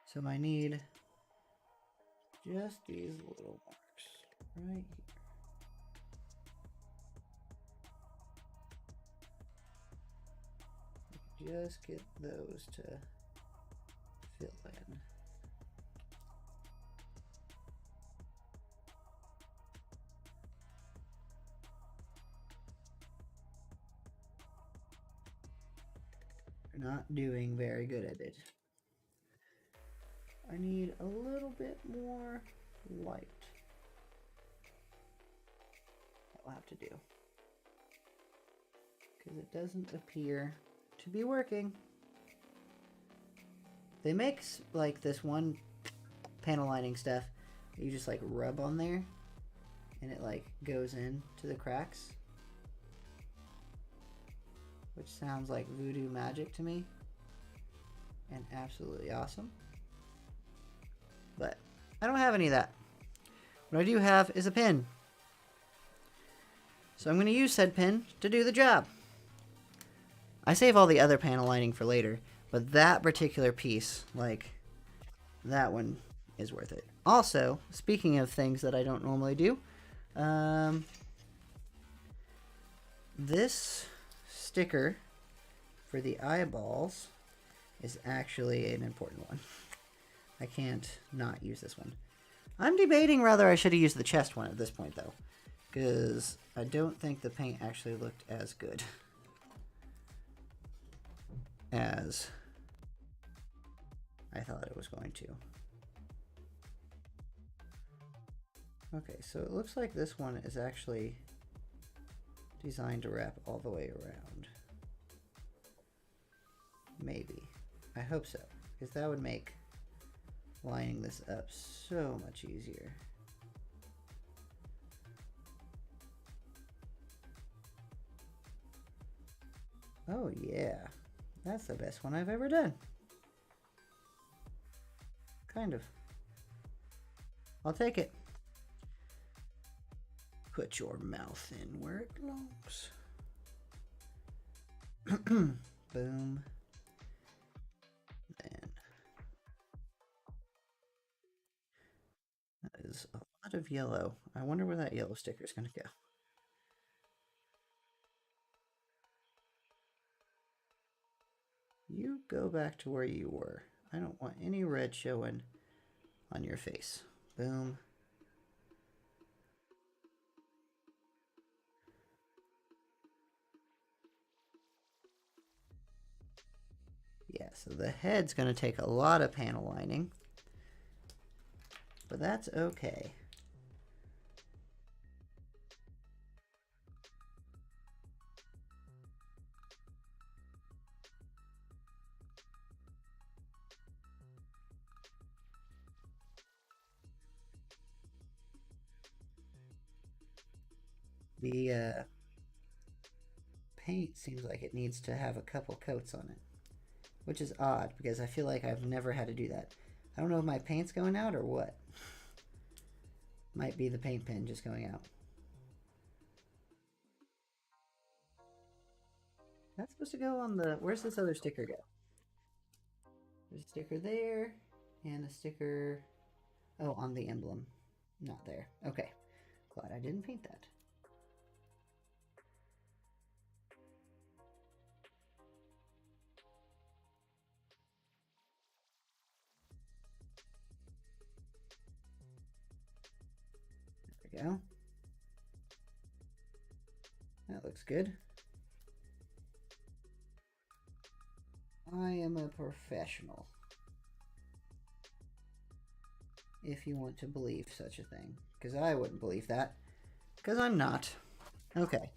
So I need just these little marks right here. Just get those to fill in. Not doing very good at it. I need a little bit more light. That'll have to do. Because it doesn't appear to be working. They make like this one panel lining stuff that you just like rub on there and it like goes into the cracks. Which sounds like voodoo magic to me. And absolutely awesome. But I don't have any of that. What I do have is a pin. So I'm going to use said pin to do the job. I save all the other panel lining for later, but that particular piece, like that one, is worth it. Also, speaking of things that I don't normally do, this sticker for the eyeballs is actually an important one. I can't not use this one. I'm debating whether I should have used the chest one at this point, though, because I don't think the paint actually looked as good as I thought it was going to. Okay, so it looks like this one is actually designed to wrap all the way around. Maybe. I hope so, because that would make lining this up so much easier. Oh yeah, that's the best one I've ever done. Kind of. I'll take it. Put your mouth in where it belongs. Boom. Then that is a lot of yellow. I wonder where that yellow sticker is going to go. You go back to where you were. I don't want any red showing on your face. Boom. Yeah, so the head's going to take a lot of panel lining, but that's okay. The paint seems like it needs to have a couple coats on it, which is odd because I feel like I've never had to do that. I don't know if my paint's going out or what. Might be the paint pen just going out. That's supposed to go on the... Where's this other sticker go? There's a sticker there and a sticker... Oh, on the emblem. Not there. Okay. Glad I didn't paint that. There we go. That looks good. I am a professional. If you want to believe such a thing. Because I wouldn't believe that. Because I'm not. Okay.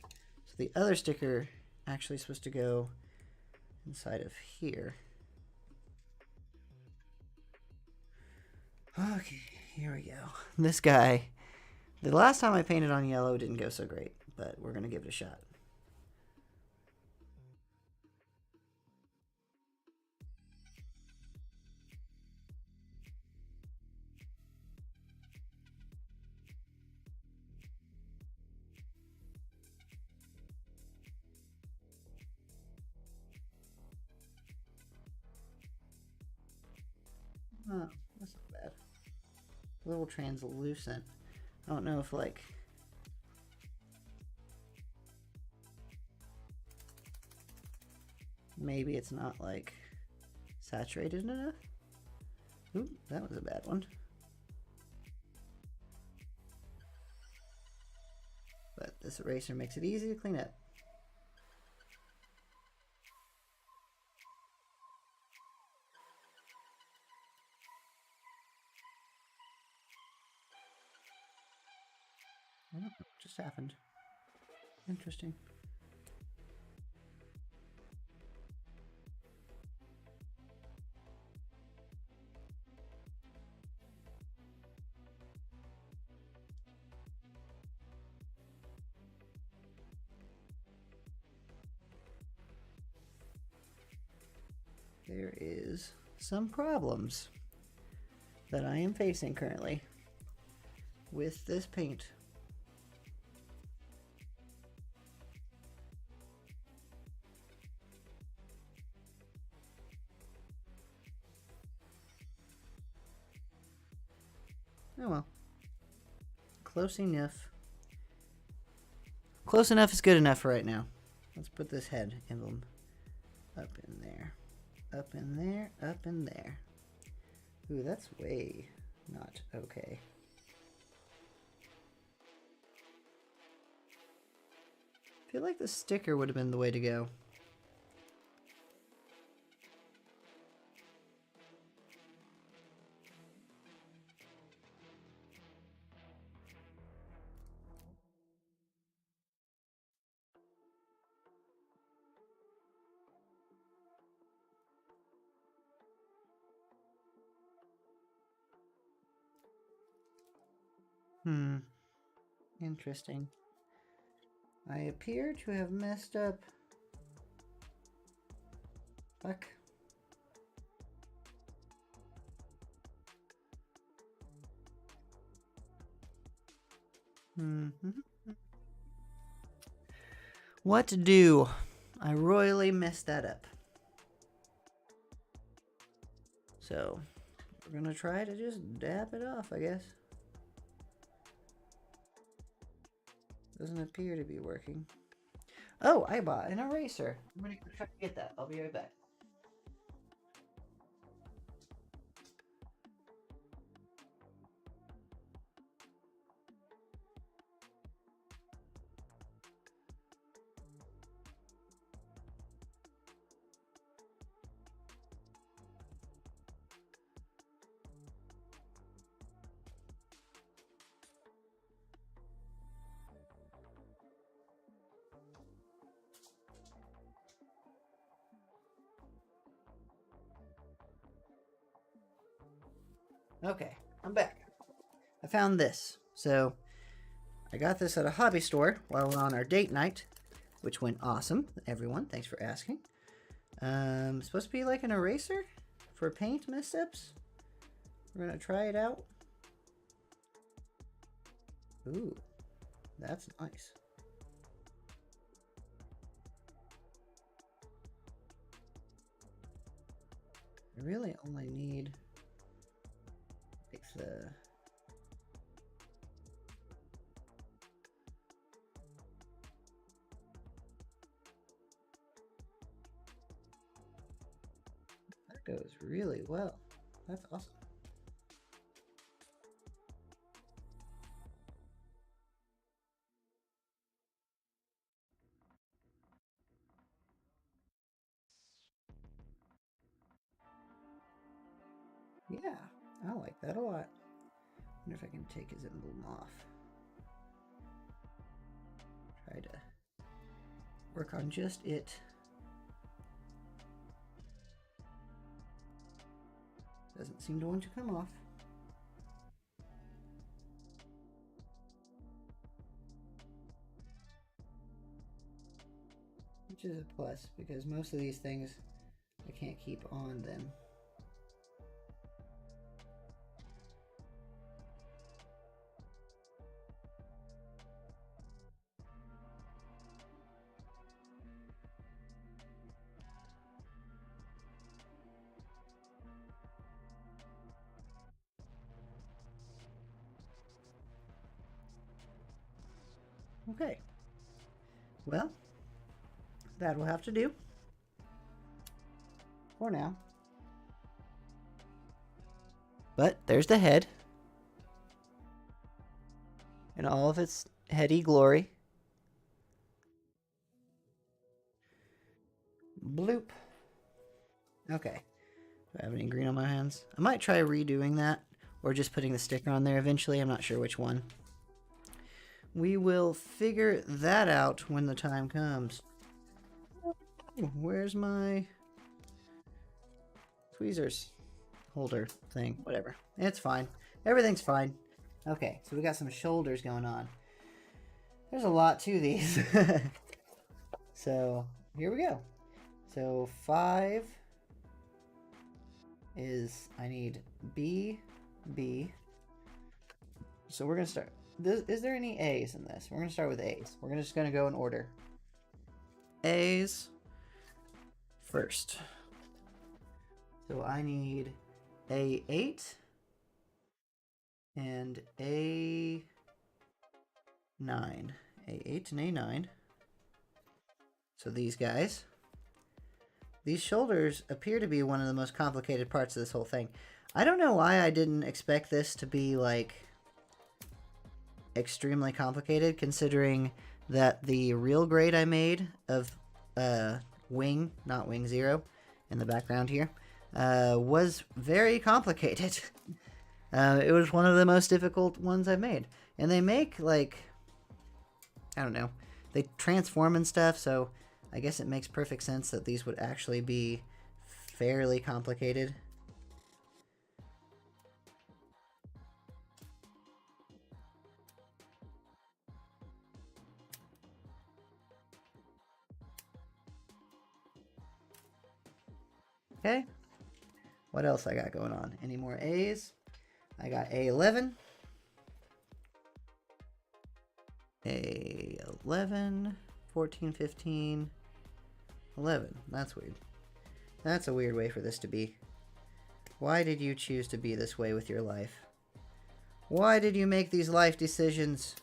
So the other sticker actually is supposed to go inside of here. Okay, here we go. This guy, the last time I painted on yellow didn't go so great, but we're going to give it a shot. Oh, that's not bad. A little translucent. I don't know if, like... Maybe it's not, like, saturated enough? Ooh, that was a bad one. But this eraser makes it easy to clean up. Oh, what just happened? Interesting. There is some problems that I am facing currently with this paint. Oh well. Close enough. Close enough is good enough for right now. Let's put this head emblem up in there. Up in there, up in there. Ooh, that's way not okay. I feel like the sticker would have been the way to go. Interesting. I appear to have messed up. Fuck. What to do? I royally messed that up. So, we're gonna try to just dab it off, I guess. Doesn't appear to be working. Oh, I bought an eraser. I'm gonna try to get that. I'll be right back. Okay, I'm back. I found this. So, I got this at a hobby store while we're on our date night, which went awesome. Everyone, thanks for asking. Supposed to be like an eraser for paint missteps. We're gonna try it out. Ooh, that's nice. I really only need like the that goes really well. That's awesome. Yeah, I like that a lot. Wonder if I can take his emblem off. Try to work on just it. Doesn't seem to want to come off. Which is a plus, because most of these things I can't keep on them. Okay. Well, that will have to do for now. But there's the head in all of its heady glory. Bloop. Okay. Do I have any green on my hands? I might try redoing that or just putting the sticker on there eventually. I'm not sure which one. We will figure that out when the time comes. Where's my tweezers holder thing? Whatever. It's fine. Everything's fine. Okay, so we got some shoulders going on. There's a lot to these. So, here we go. So, 5 is, I need B, B. So we're going to start. Is there any A's in this? We're going to start with A's. We're just going to go in order. A's first. So I need A8 and A9. A8 and A9. So these guys. These shoulders appear to be one of the most complicated parts of this whole thing. I don't know why I didn't expect this to be, like, extremely complicated, considering that the real grade I made of Wing, not Wing Zero, in the background here, was very complicated. It was one of the most difficult ones I've made. And they make, like, I don't know, they transform and stuff, so I guess it makes perfect sense that these would actually be fairly complicated. Okay. What else I got going on? Any more A's? I got A11. A11, 14, 15, 11. That's weird. That's a weird way for this to be. Why did you choose to be this way with your life? Why did you make these life decisions?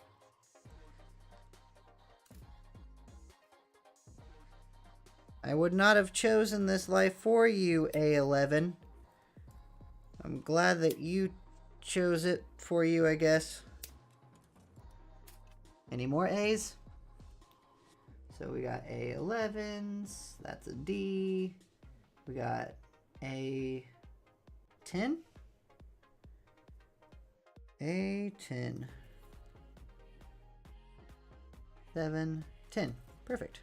I would not have chosen this life for you, A11. I'm glad that you chose it for you, I guess. Any more A's? So we got A11s. That's a D. We got A10. A10. 7, 10. Perfect.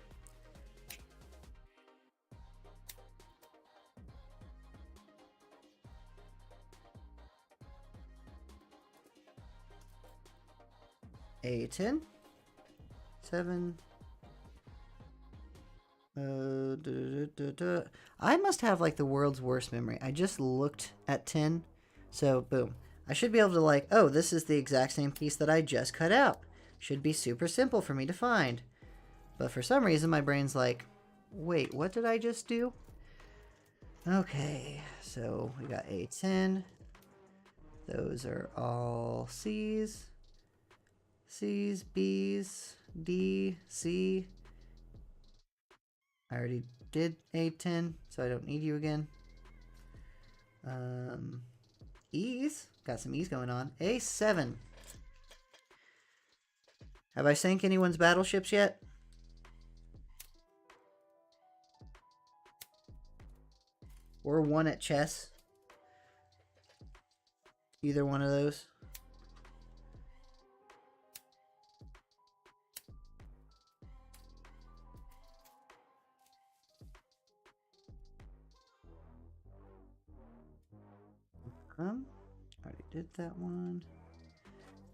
A10. 7. I must have like the world's worst memory. I just looked at 10. So boom. I should be able to like, oh, this is the exact same piece that I just cut out. Should be super simple for me to find. But for some reason my brain's like, wait, what did I just do? Okay, so we got A10. Those are all C's. C's, B's, D, C. I already did A10, so I don't need you again. E's. Got some E's going on. A7. Have I sank anyone's battleships yet? Or won at chess? Either one of those. Already did that one.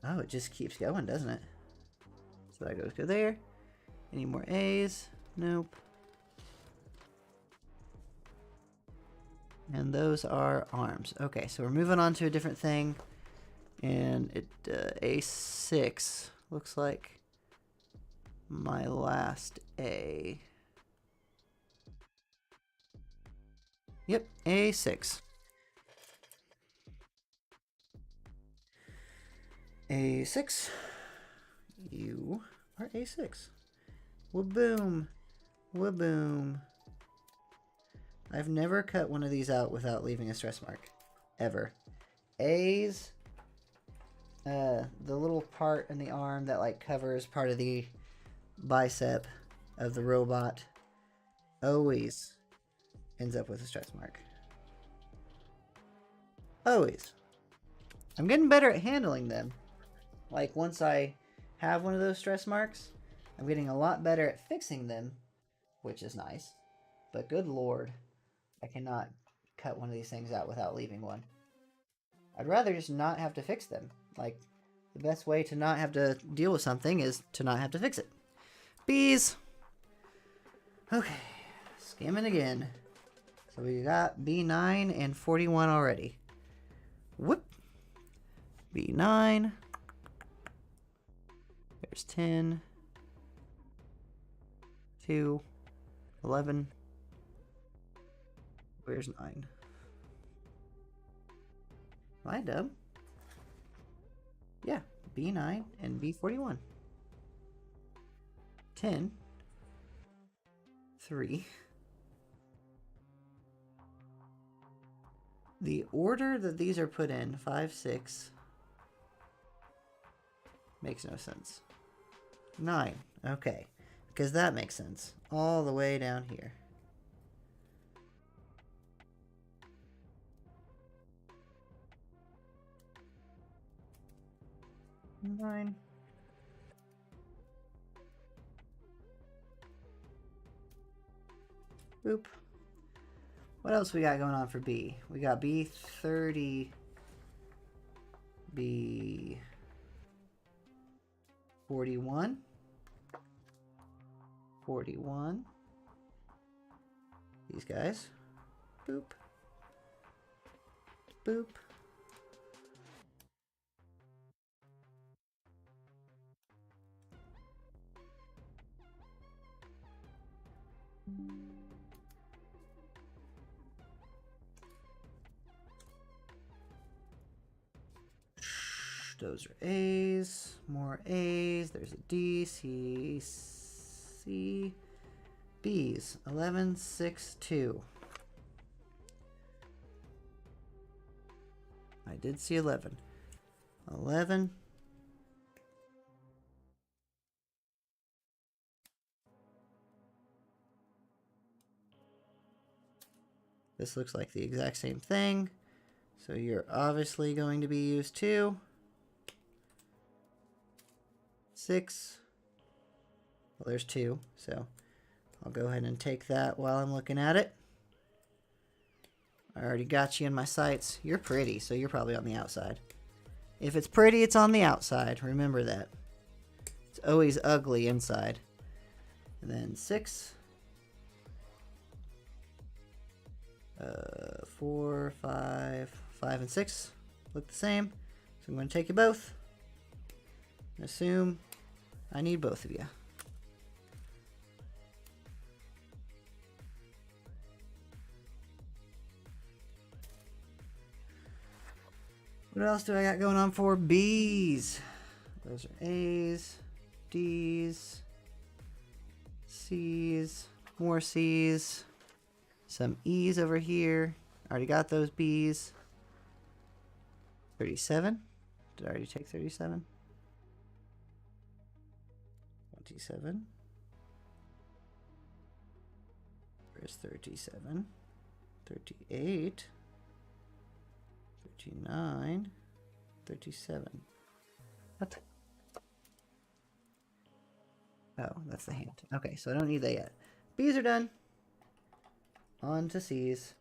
Oh, it just keeps going, doesn't it? So that goes go there. Any more A's? Nope. And those are arms. Okay, so we're moving on to a different thing. And it A6 looks like my last A. Yep, A6. A6. You are A6. Waboom. Waboom. I've never cut one of these out without leaving a stress mark. Ever. A's. The little part in the arm that like covers part of the bicep of the robot always ends up with a stress mark. Always. I'm getting better at handling them. Like once I have one of those stress marks, I'm getting a lot better at fixing them, which is nice. But good lord, I cannot cut one of these things out without leaving one. I'd rather just not have to fix them. Like, the best way to not have to deal with something is to not have to fix it. B's. Okay, skimming again. So we got B9 and 41 already. Whoop. B9. There's 10. 2. 11. Where's 9? Am I dumb? Yeah, B9 and B41. 10. 3. The order that these are put in, 5, 6, makes no sense. 9, okay, because that makes sense. All the way down here. 9. Boop. What else we got going on for B? We got B30, B41, 41, these guys, Boop. Boop. Those are A's. More A's. There's a D, C, C, B's. 11, 6, 2. I did see 11. 11. This looks like the exact same thing. So you're obviously going to be used too. 6. Well, there's 2, so I'll go ahead and take that while I'm looking at it. I already got you in my sights. You're pretty, so you're probably on the outside. If it's pretty, it's on the outside. Remember that. It's always ugly inside. And then 6. 4, 5, 5, and 6 look the same. So I'm going to take you both. And assume I need both of you. What else do I got going on for B's? Those are A's, D's, C's, more C's, some E's over here. Already got those B's. 37. Did I already take 37? 27. Where's 37? 38. 39. 37. What? Oh, that's the hand. Okay, so I don't need that yet. B's are done. On to C's.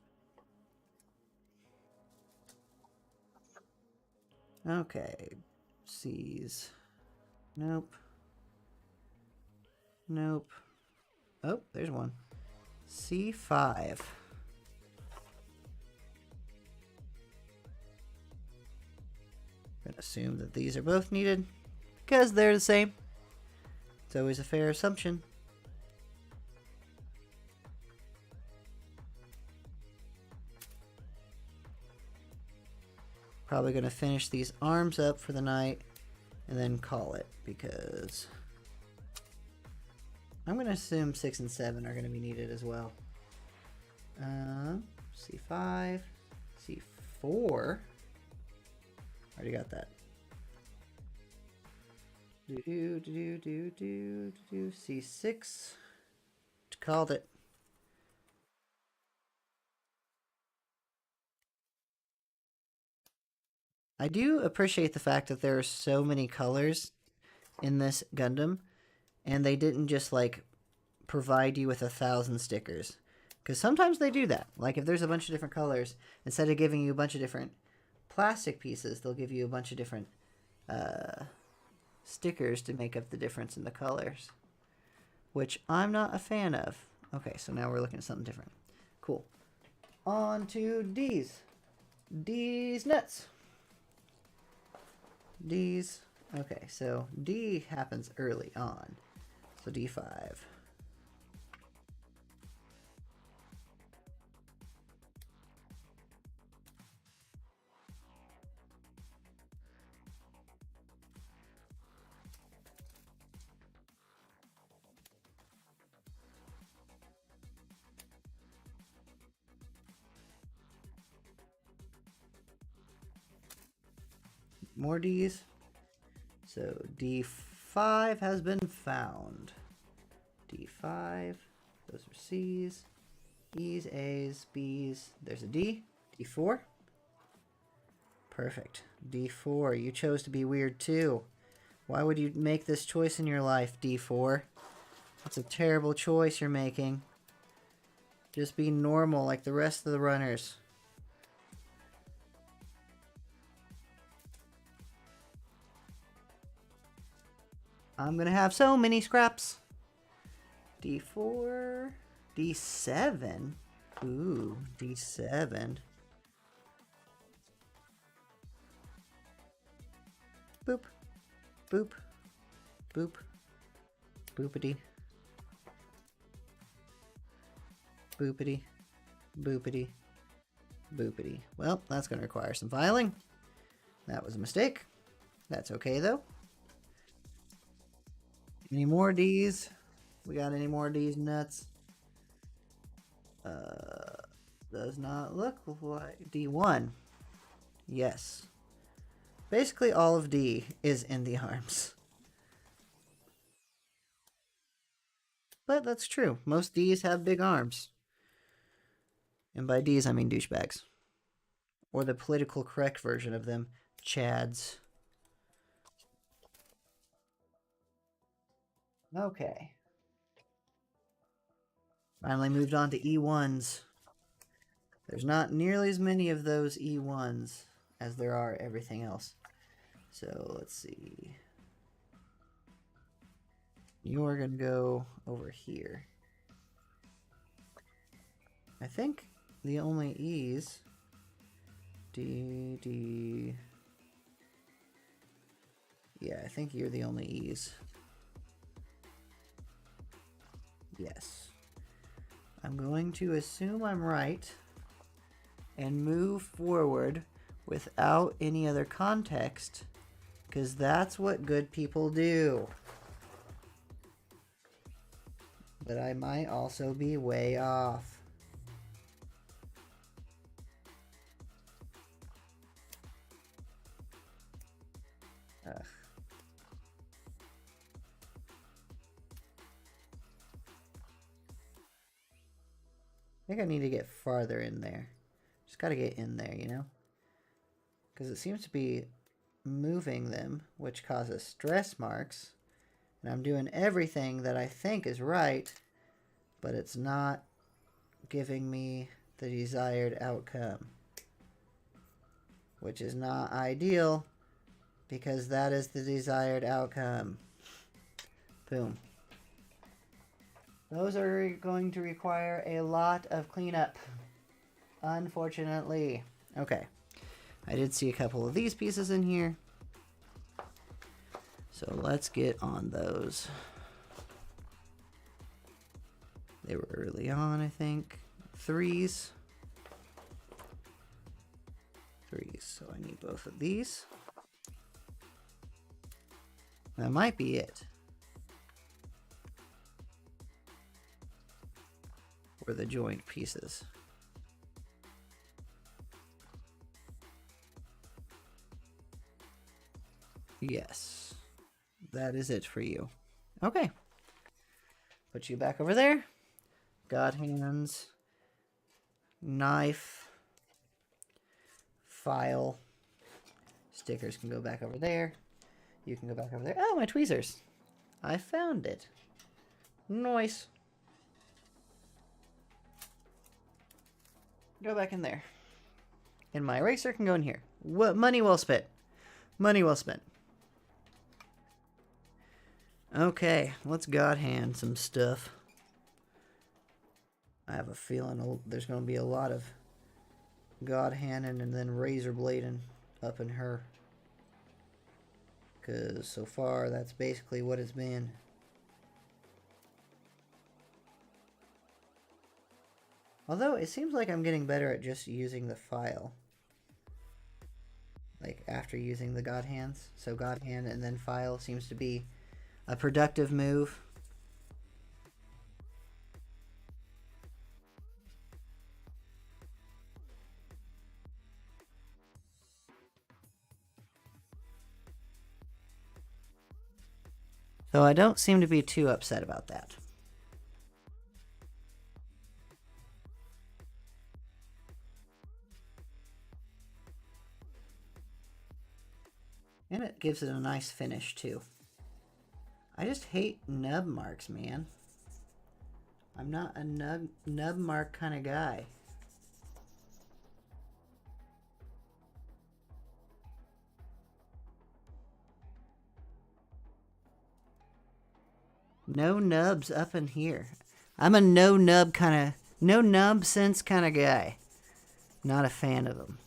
Okay. C's. Nope. Nope. Oh, there's one. C5. I'm gonna assume that these are both needed because they're the same. It's always a fair assumption. Probably gonna finish these arms up for the night and then call it because I'm gonna assume 6 and 7 are gonna be needed as well. C5, C4. Already got that. C6. Called it. I do appreciate the fact that there are so many colors in this Gundam, and they didn't just like provide you with 1,000 stickers. Because sometimes they do that. Like if there's a bunch of different colors, instead of giving you a bunch of different plastic pieces, they'll give you a bunch of different stickers to make up the difference in the colors, which I'm not a fan of. Okay, so now we're looking at something different. Cool. On to D's. D's nuts. D's. Okay, so D happens early on. So D5. More D's. So D5 has been found. D5. Those are C's. E's, A's, B's. There's a D. D4. Perfect. D4. You chose to be weird too. Why would you make this choice in your life, D4? That's a terrible choice you're making. Just be normal like the rest of the runners. I'm gonna have so many scraps. D4, D7. Ooh, D7. Boop. Boop. Boop. Boopity. Boopity. Boopity. Boopity. Well, that's going to require some filing. That was a mistake. That's okay, though. Any more D's? We got any more D's nuts? Does not look like D1. Yes. Basically, all of D is in the arms. But that's true. Most D's have big arms. And by D's, I mean douchebags. Or the political correct version of them, Chads. Okay. Finally moved on to E1s. There's not nearly as many of those E1s as there are everything else. So let's see. You're going to go over here. I think the only E's... D... Yeah, I think you're the only E's. Yes. I'm going to assume I'm right and move forward without any other context, because that's what good people do. But I might also be way off. Ugh. I think I need to get farther in there. Just got to get in there, you know? Because it seems to be moving them, which causes stress marks. And I'm doing everything that I think is right, but it's not giving me the desired outcome. Which is not ideal, because that is the desired outcome. Boom. Those are going to require a lot of cleanup, unfortunately. Okay, I did see a couple of these pieces in here, so let's get on those. They were early on, I think. Threes, so I need both of these. That might be it. For the joint pieces. Yes, that is it for you. Okay. Put you back over there. God hands. Knife. File. Stickers can go back over there. You can go back over there. Oh, my tweezers. I found it. Nice. Go back in there. And my eraser can go in here. What money well spent. Money well spent. Okay, let's God hand some stuff. I have a feeling there's going to be a lot of God handing and then razor blading up in her. Because so far, that's basically what it's been. Although, it seems like I'm getting better at just using the file. Like, after using the God hands. So, God hand and then file seems to be a productive move. Though I don't seem to be too upset about that. And it gives it a nice finish, too. I just hate nub marks, man. I'm not a nub mark kind of guy. No nubs up in here. I'm a no nub kind of No nub sense kind of guy. Not a fan of him.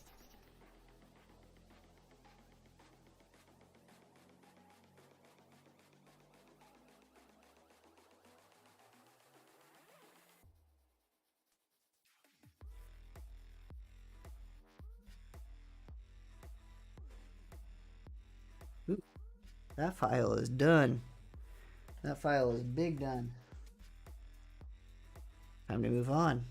Ooh, that file is done. That file is big done. Time to move on.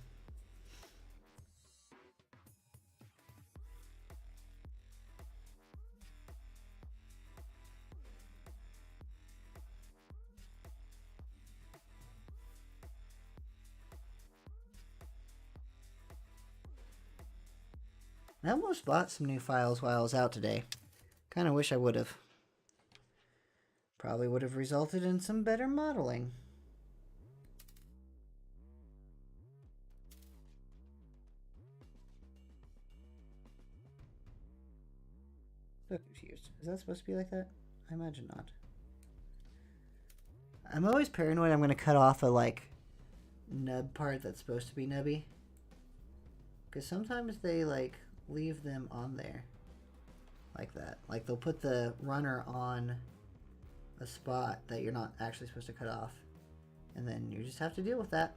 I almost bought some new files while I was out today. Kind of wish I would have. Probably would have resulted in some better modeling. So confused. Is that supposed to be like that? I imagine not. I'm always paranoid I'm going to cut off a, like, nub part that's supposed to be nubby. Because sometimes they, like, leave them on there. Like that. Like, they'll put the runner on a spot that you're not actually supposed to cut off. And then you just have to deal with that.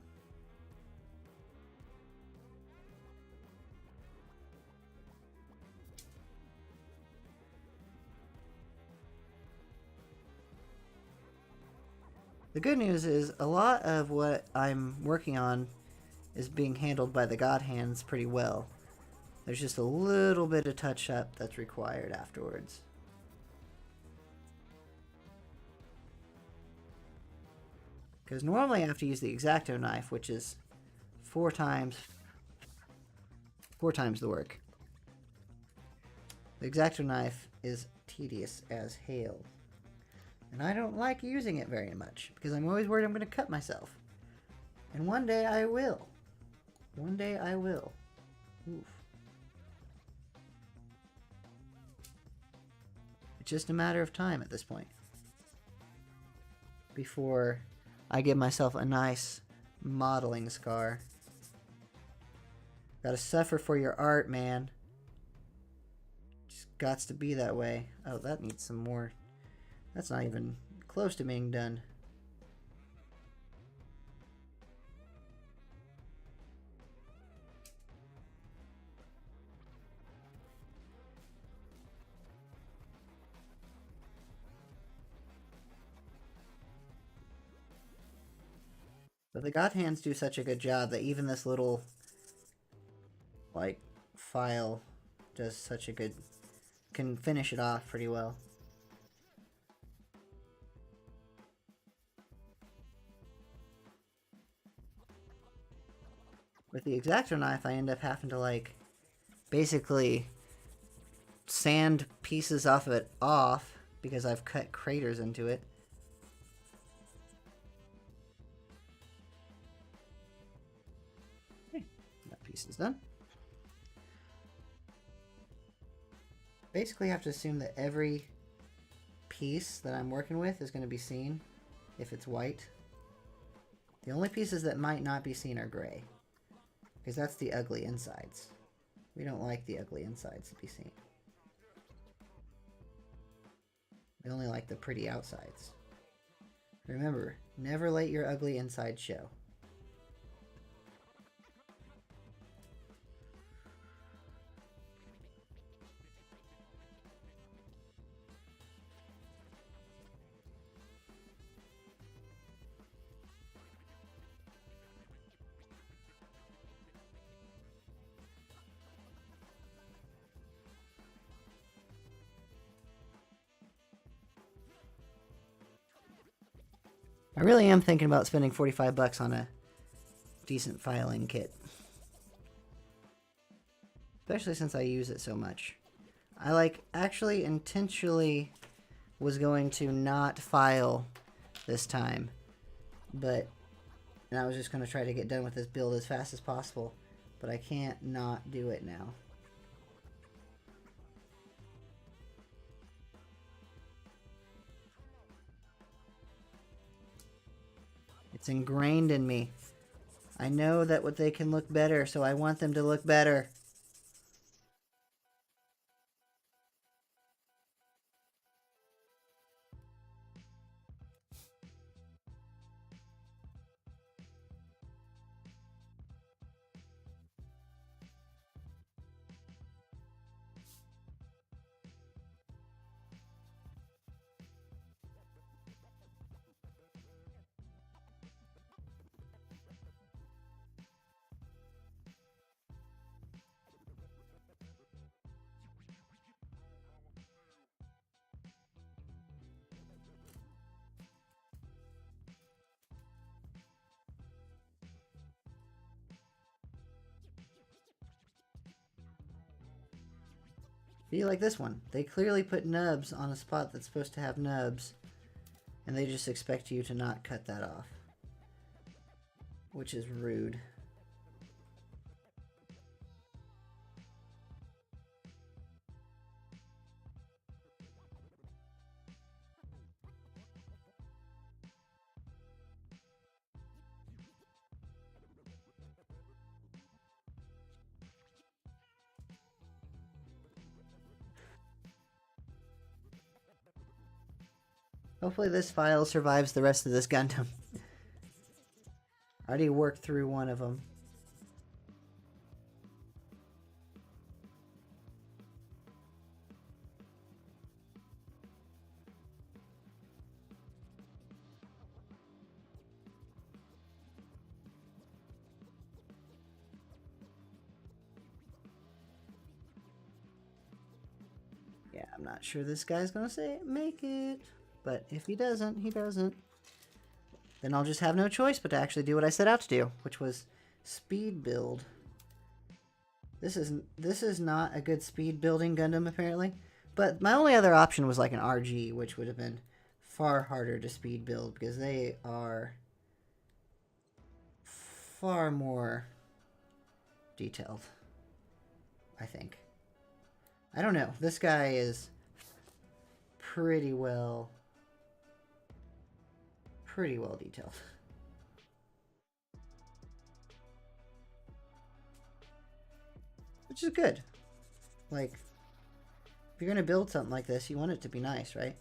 The good news is a lot of what I'm working on is being handled by the God Hands pretty well. There's just a little bit of touch up that's required afterwards. Because normally I have to use the X-Acto knife, which is four times the work. The X-Acto knife is tedious as hail. And I don't like using it very much, because I'm always worried I'm going to cut myself. And one day I will. One day I will. Oof. It's just a matter of time at this point. Before I give myself a nice modeling scar. Gotta suffer for your art, man. Just gots to be that way. Oh, that needs some more. That's not even close to being done. But the God Hands do such a good job that even this little, like, file does such a good... can finish it off pretty well. With the X-Acto knife, I end up having to, like, basically sand pieces off of it off because I've cut craters into it. Okay, that piece is done. Basically, I have to assume that every piece that I'm working with is going to be seen if it's white. The only pieces that might not be seen are gray. Because that's the ugly insides. We don't like the ugly insides to be seen. We only like the pretty outsides. Remember, never let your ugly inside show. I really am thinking about spending 45 bucks on a decent filing kit. Especially since I use it so much. I actually intentionally was going to not file this time. And I was just going to try to get done with this build as fast as possible. But I can't not do it now. It's ingrained in me. I know that what they can look better, so I want them to look better. Be like this one. They clearly put nubs on a spot that's supposed to have nubs, and they just expect you to not cut that off, which is rude. Hopefully this file survives the rest of this Gundam. I already worked through one of them. Yeah, I'm not sure this guy's gonna make it. But if he doesn't, he doesn't. Then I'll just have no choice but to actually do what I set out to do, which was speed build. This is not a good speed building Gundam, apparently. But my only other option was like an RG, which would have been far harder to speed build because they are far more detailed, I think. I don't know. This guy is pretty well detailed. Which is good. Like, if you're going to build something like this, you want it to be nice, right?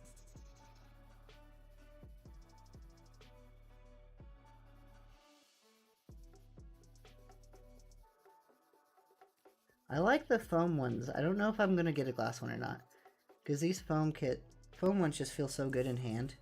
I like the foam ones. I don't know if I'm going to get a glass one or not. Because these foam ones just feel so good in hand.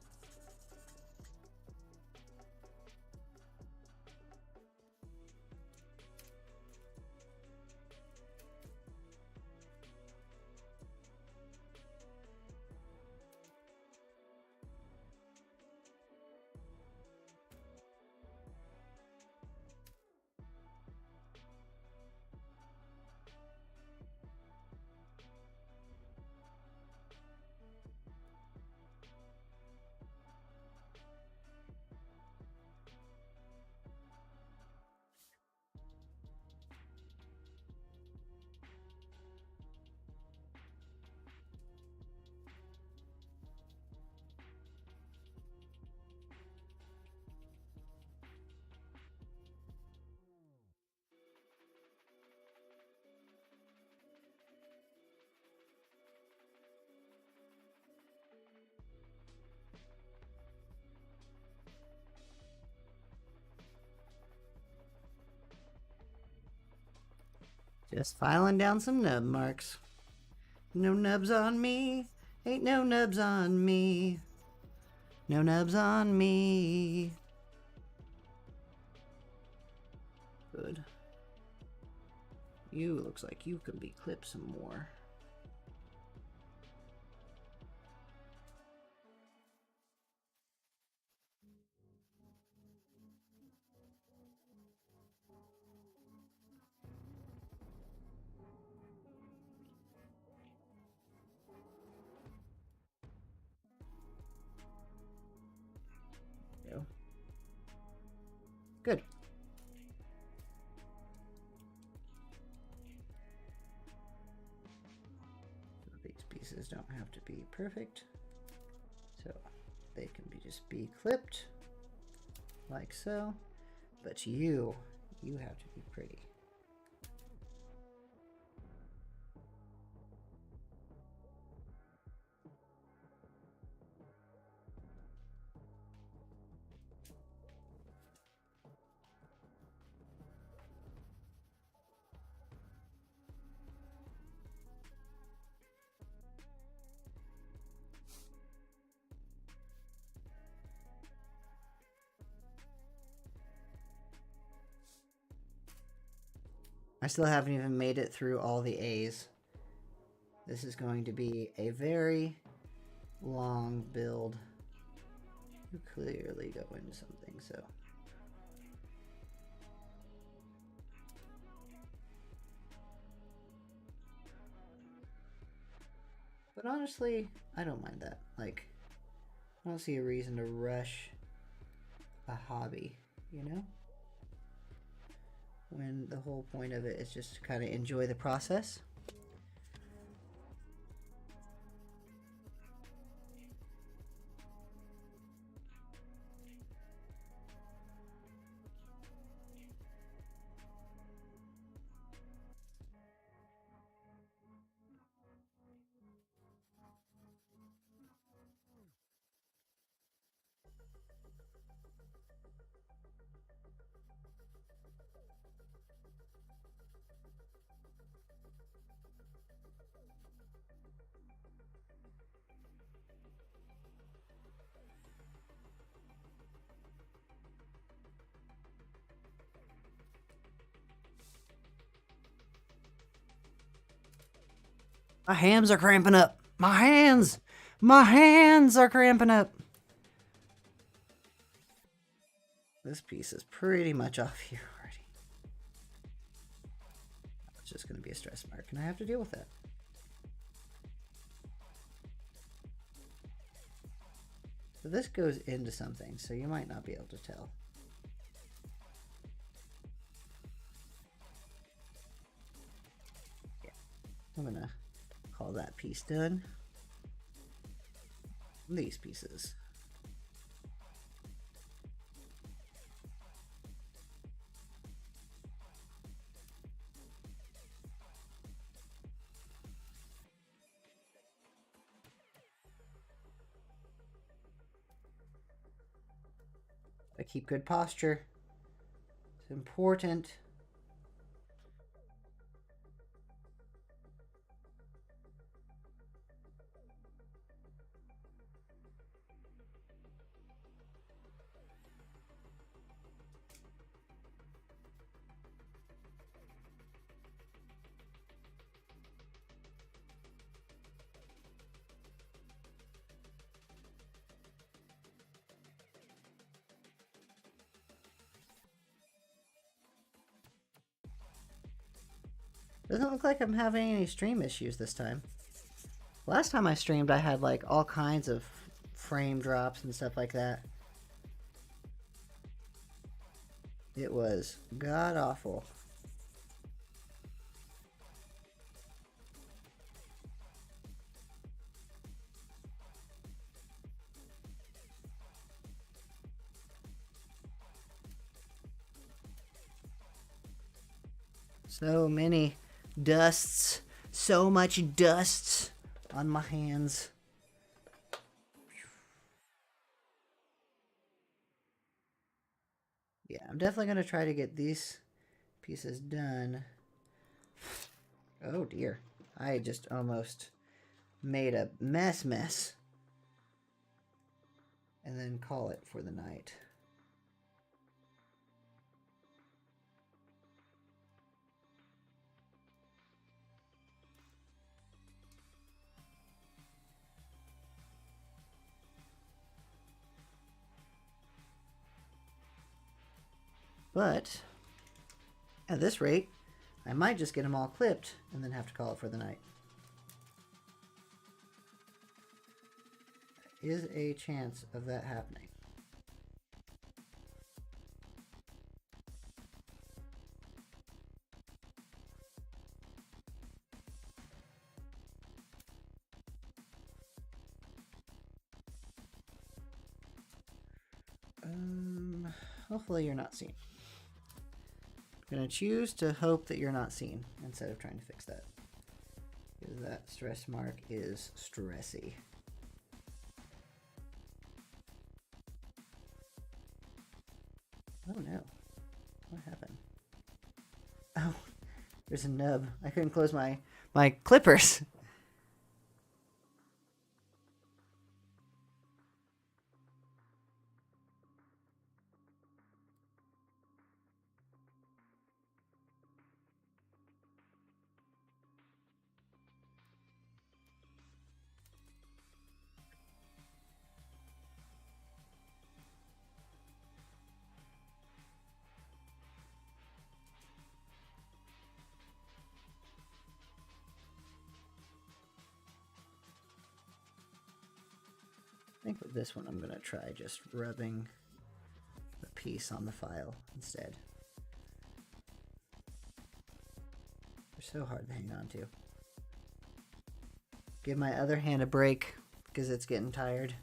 Just filing down some nub marks. No nubs on me. Ain't no nubs on me. No nubs on me. Good. You looks like you can be clipped some more. Go. Good. So these pieces don't have to be perfect. So they can just be clipped like so. But you You have to be pretty. I still haven't even made it through all the A's. This is going to be a very long build. You clearly go into something, so. But honestly, I don't mind that. Like, I don't see a reason to rush a hobby, you know? When the whole point of it is just to kind of enjoy the process. My hams are cramping up. My hands! My hands are cramping up. This piece is pretty much off here already. It's just going to be a stress mark, and I have to deal with that. So this goes into something, so you might not be able to tell. Yeah, I'm going to call that piece done. These pieces. I keep good posture. It's important. Doesn't look like I'm having any stream issues this time. Last time I streamed, I had like all kinds of frame drops and stuff like that. It was god awful. So many dusts. So much dust on my hands. Yeah, I'm definitely going to try to get these pieces done. Oh dear. I just almost made a mess. And then call it for the night. But at this rate, I might just get them all clipped and then have to call it for the night. There is a chance of that happening. Hopefully you're not seeing. going to choose to hope that you're not seen instead of trying to fix that. Because that stress mark is stressy. Oh no. What happened? Oh, there's a nub. I couldn't close my clippers. I think with this one I'm going to try just rubbing the piece on the file instead. They're so hard to hang on to. Give my other hand a break because it's getting tired.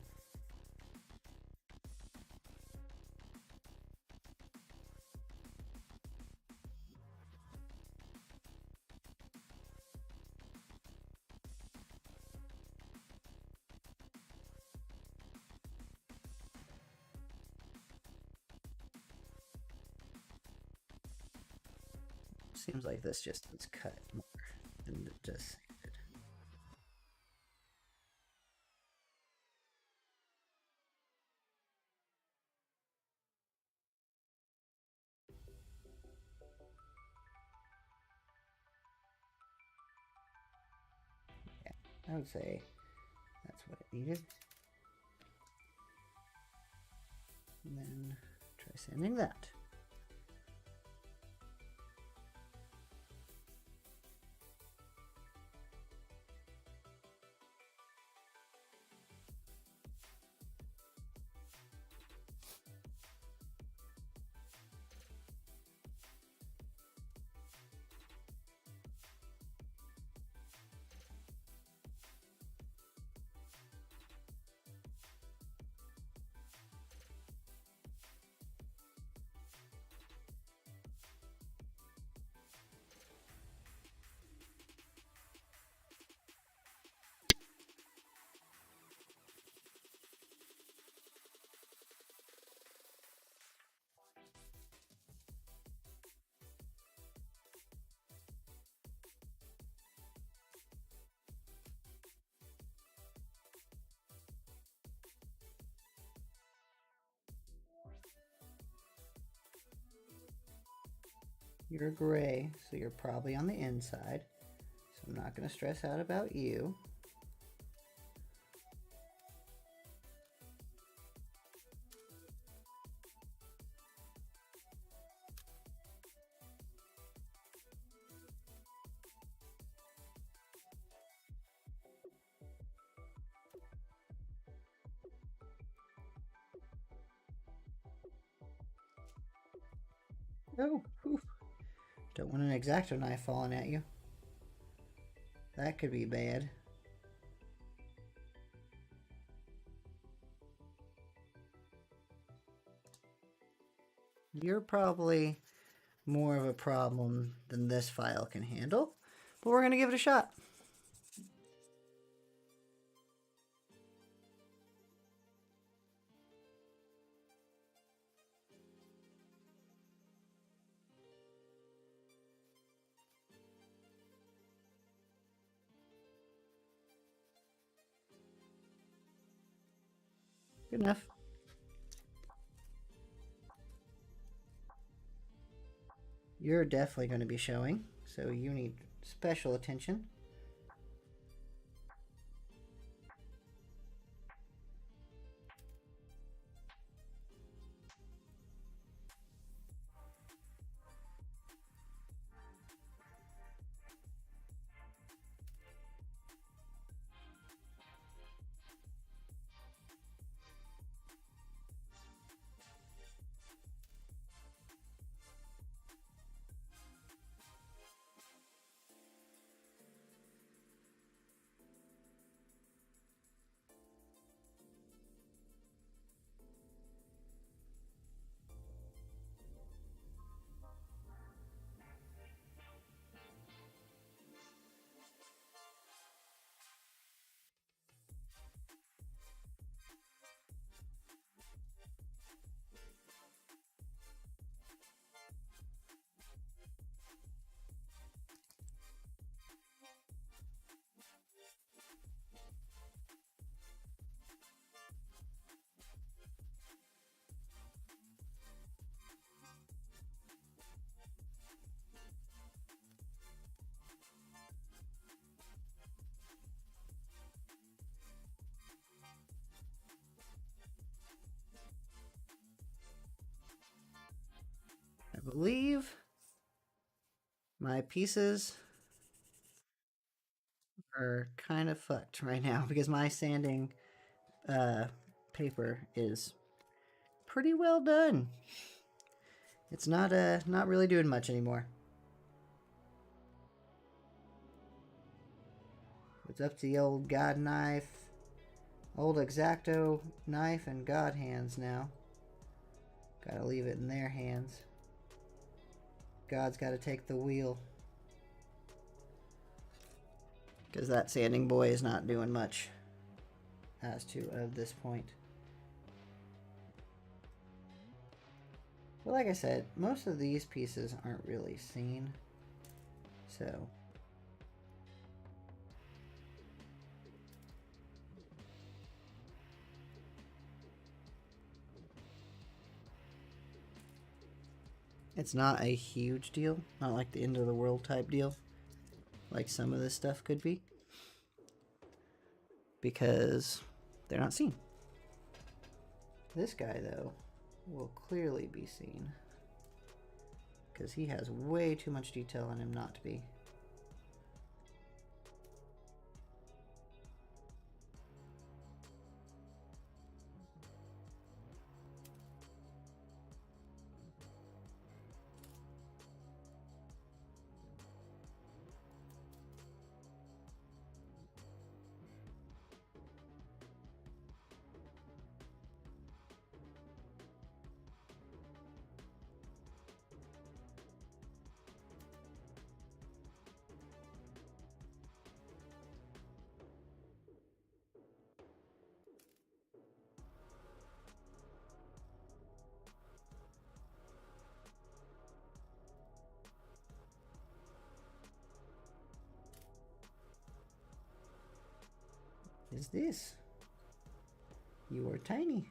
Seems like this just needs cut more than it just sanded. Yeah, I would say that's what it needed. And then try sanding that. You're gray, so you're probably on the inside. So I'm not going to stress out about you. Oh, whew. Don't want an X-Acto knife falling at you. That could be bad. You're probably more of a problem than this file can handle, but we're going to give it a shot. Good enough. You're definitely going to be showing, so you need special attention. believe my pieces are kind of fucked right now because my sanding paper is pretty well done. It's not really doing much anymore. It's up to the old God knife, old X-Acto knife and God hands now. Gotta leave it in their hands. God's gotta take the wheel. Because that sanding boy is not doing much as to of this point. But like I said, most of these pieces aren't really seen. So it's not a huge deal, not like the end of the world type deal, like some of this stuff could be, because they're not seen. This guy, though, will clearly be seen, because he has way too much detail on him not to be. Is this? You are tiny.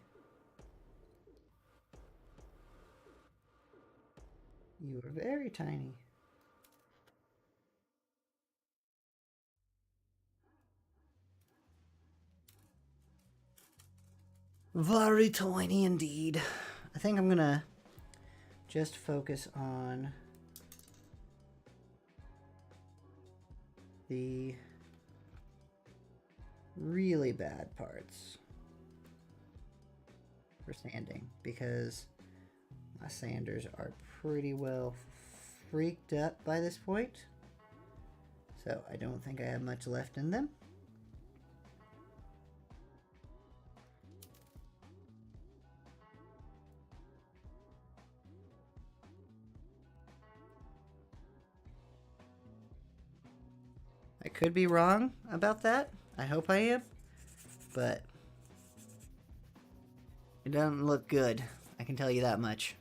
You are very tiny. Very tiny indeed. I think I'm gonna just focus on the really bad parts for sanding, because my sanders are pretty well freaked up by this point, so I don't think I have much left in them. I could be wrong about that. I hope I am, but it doesn't look good. I can tell you that much.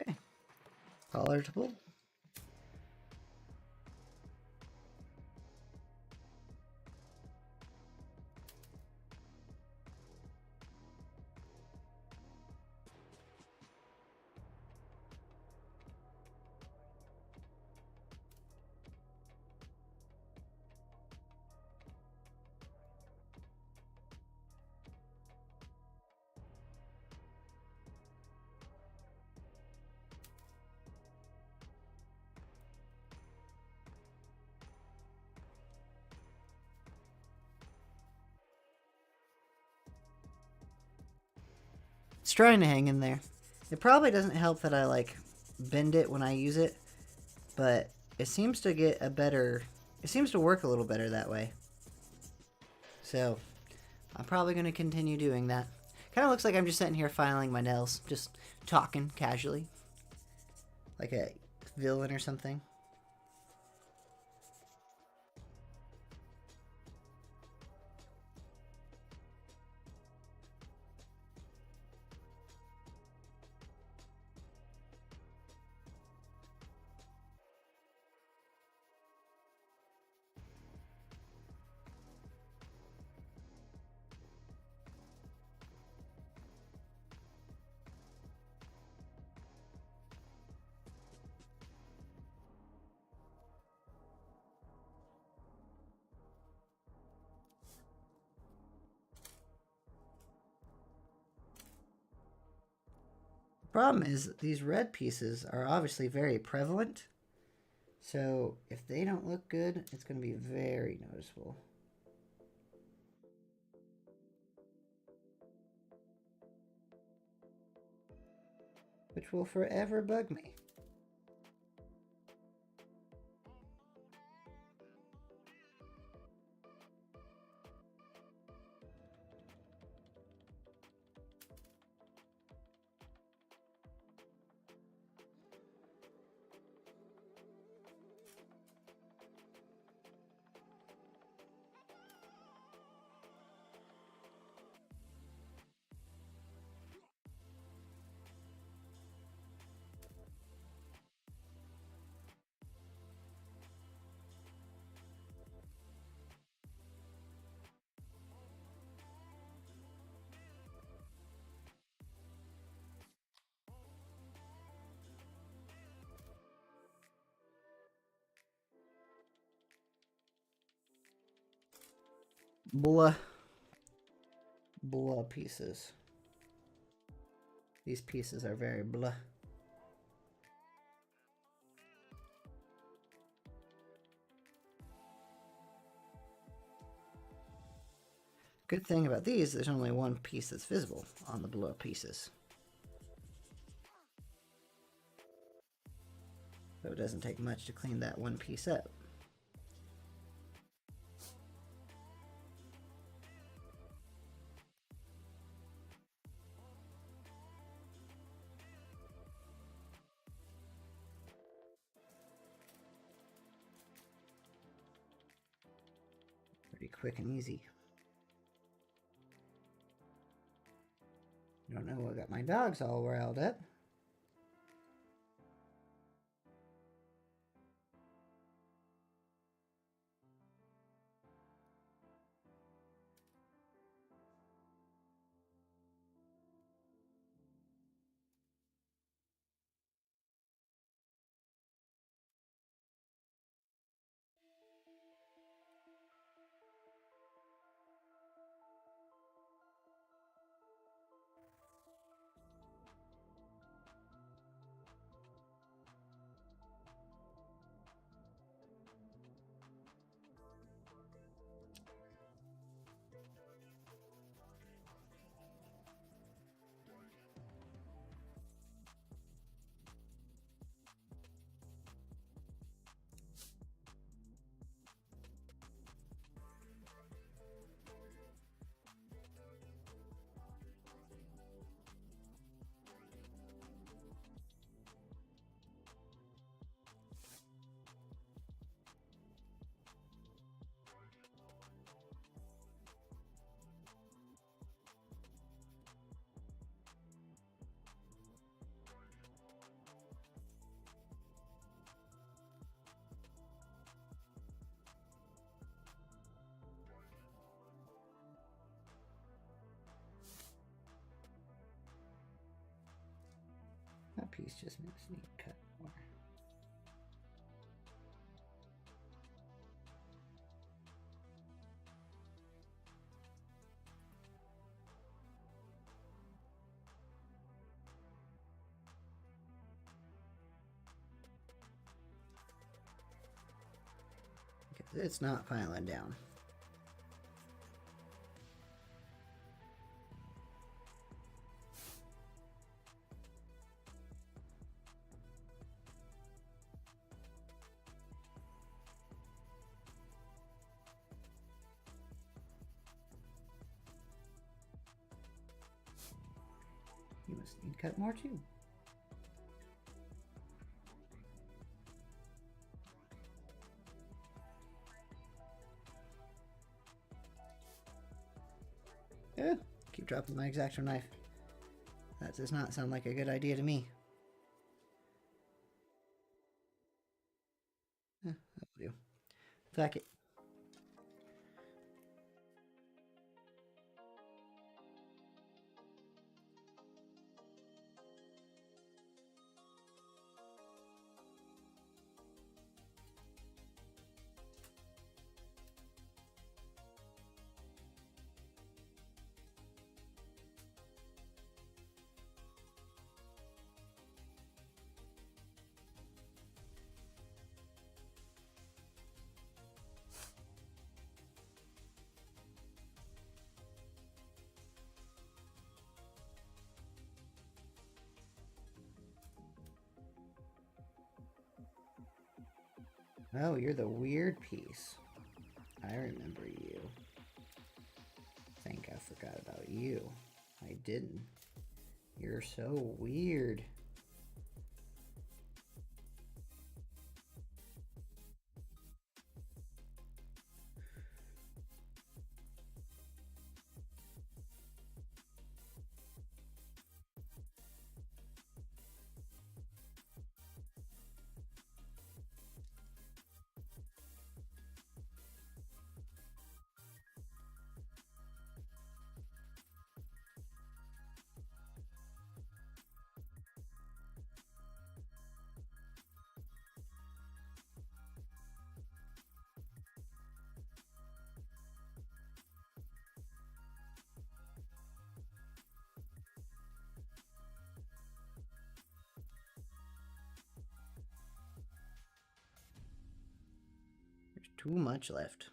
Okay. Palatable. It's trying to hang in there. It probably doesn't help that I like bend it when I use it, but it seems to get a better, it seems to work a little better that way. So I'm probably going to continue doing that. Kind of looks like I'm just sitting here filing my nails, just talking casually, like a villain or something. Problem is, these red pieces are obviously very prevalent. So if they don't look good, it's going to be very noticeable. Which will forever bug me. Blah. Blah pieces. These pieces are very blah. Good thing about these, there's only one piece that's visible on the blah pieces. So it doesn't take much to clean that one piece up. Pretty quick and easy. Don't know, I got my dogs all riled up. That piece just needs to cut more. Because it's not filing down. You must need to cut more too. Yeah, keep dropping my X-Acto knife. That does not sound like a good idea to me. That'll do. Fuck it. Oh, you're the weird piece. I remember you. Think I forgot about you. I didn't. You're so weird. There's too much left.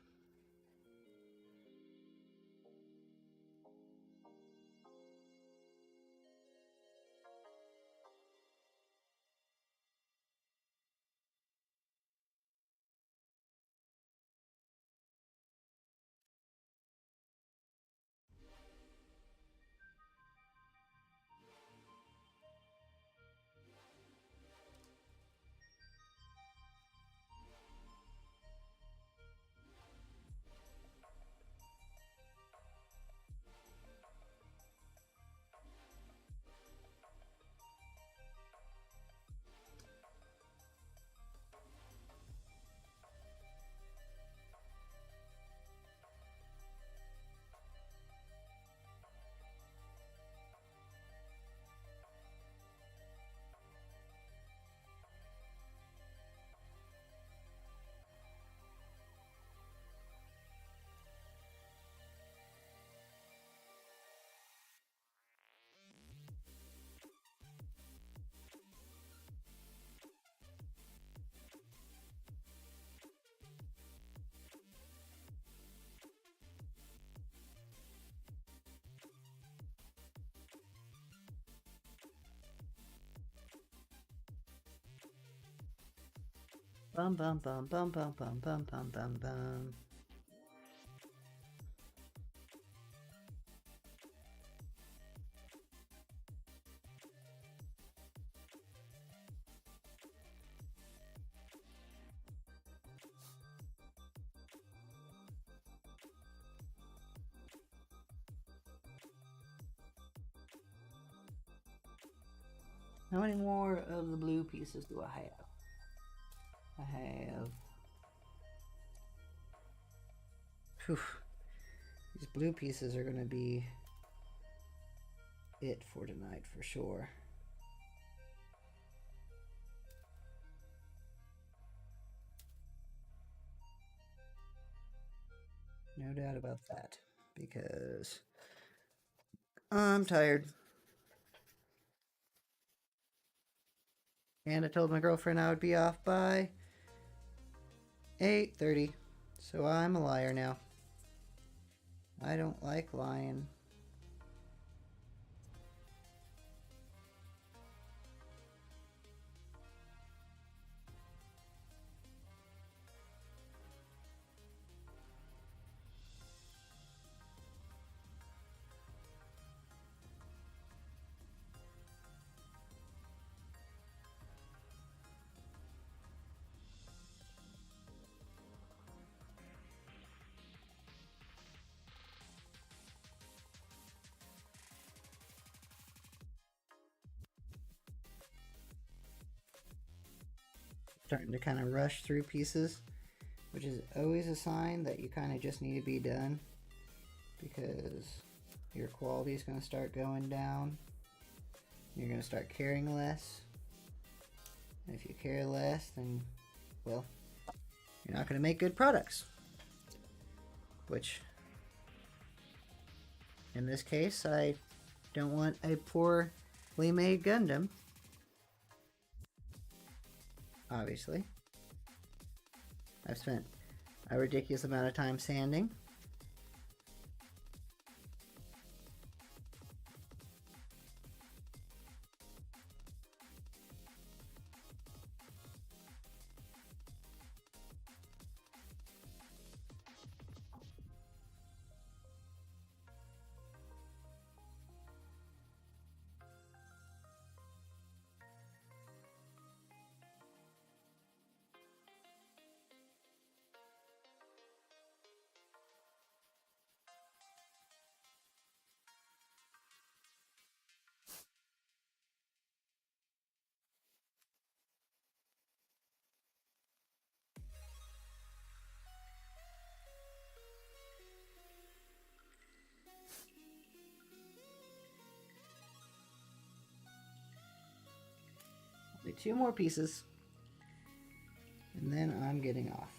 Bum bum bum bum bum bum bum bum bum bum. How many more of the blue pieces do I have? I have... Whew. These blue pieces are going to be it for tonight for sure. No doubt about that, because I'm tired. And I told my girlfriend I would be off by 8:30, so I'm a liar now. I don't like lying. starting to kind of rush through pieces, which is always a sign that you kind of just need to be done, because your quality is going to start going down. You're going to start caring less. And if you care less, then, well, you're not going to make good products. Which, in this case, I don't want a poorly made Gundam. Obviously. I've spent a ridiculous amount of time sanding. Only 2 more pieces, and then I'm getting off.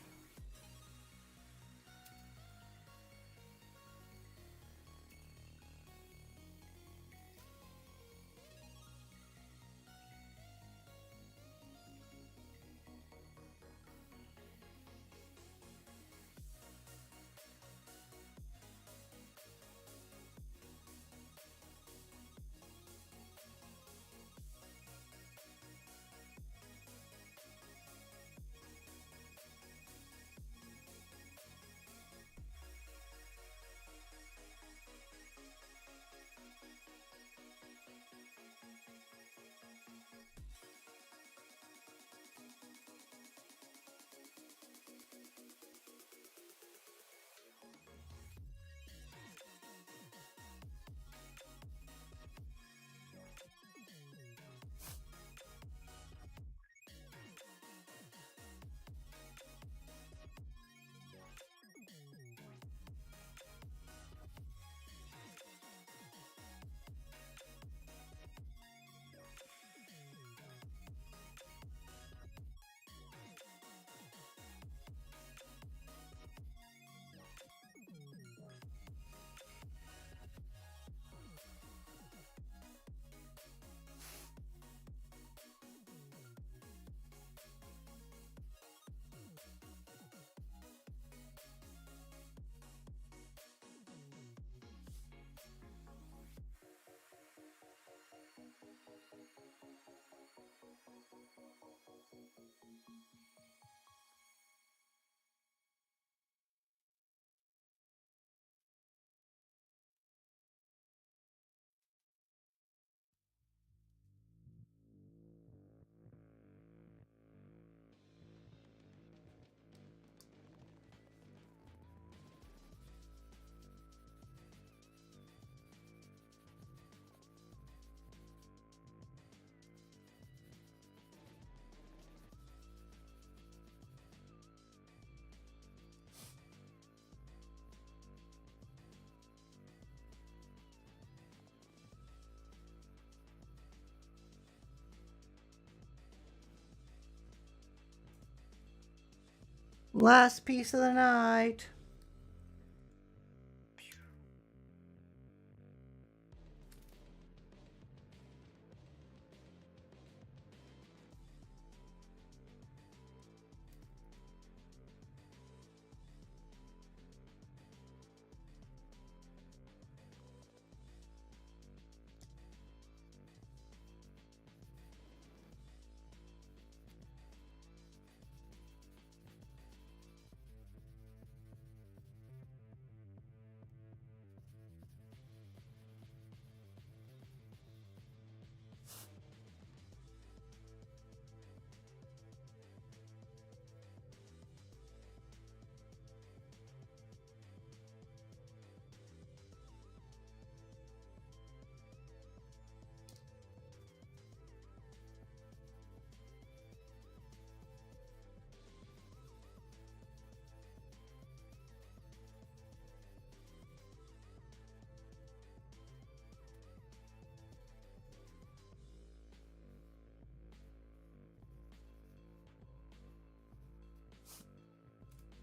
Last piece of the night.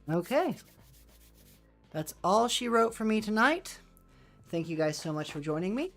Okay. That's all she wrote for me tonight. Thank you guys so much for joining me.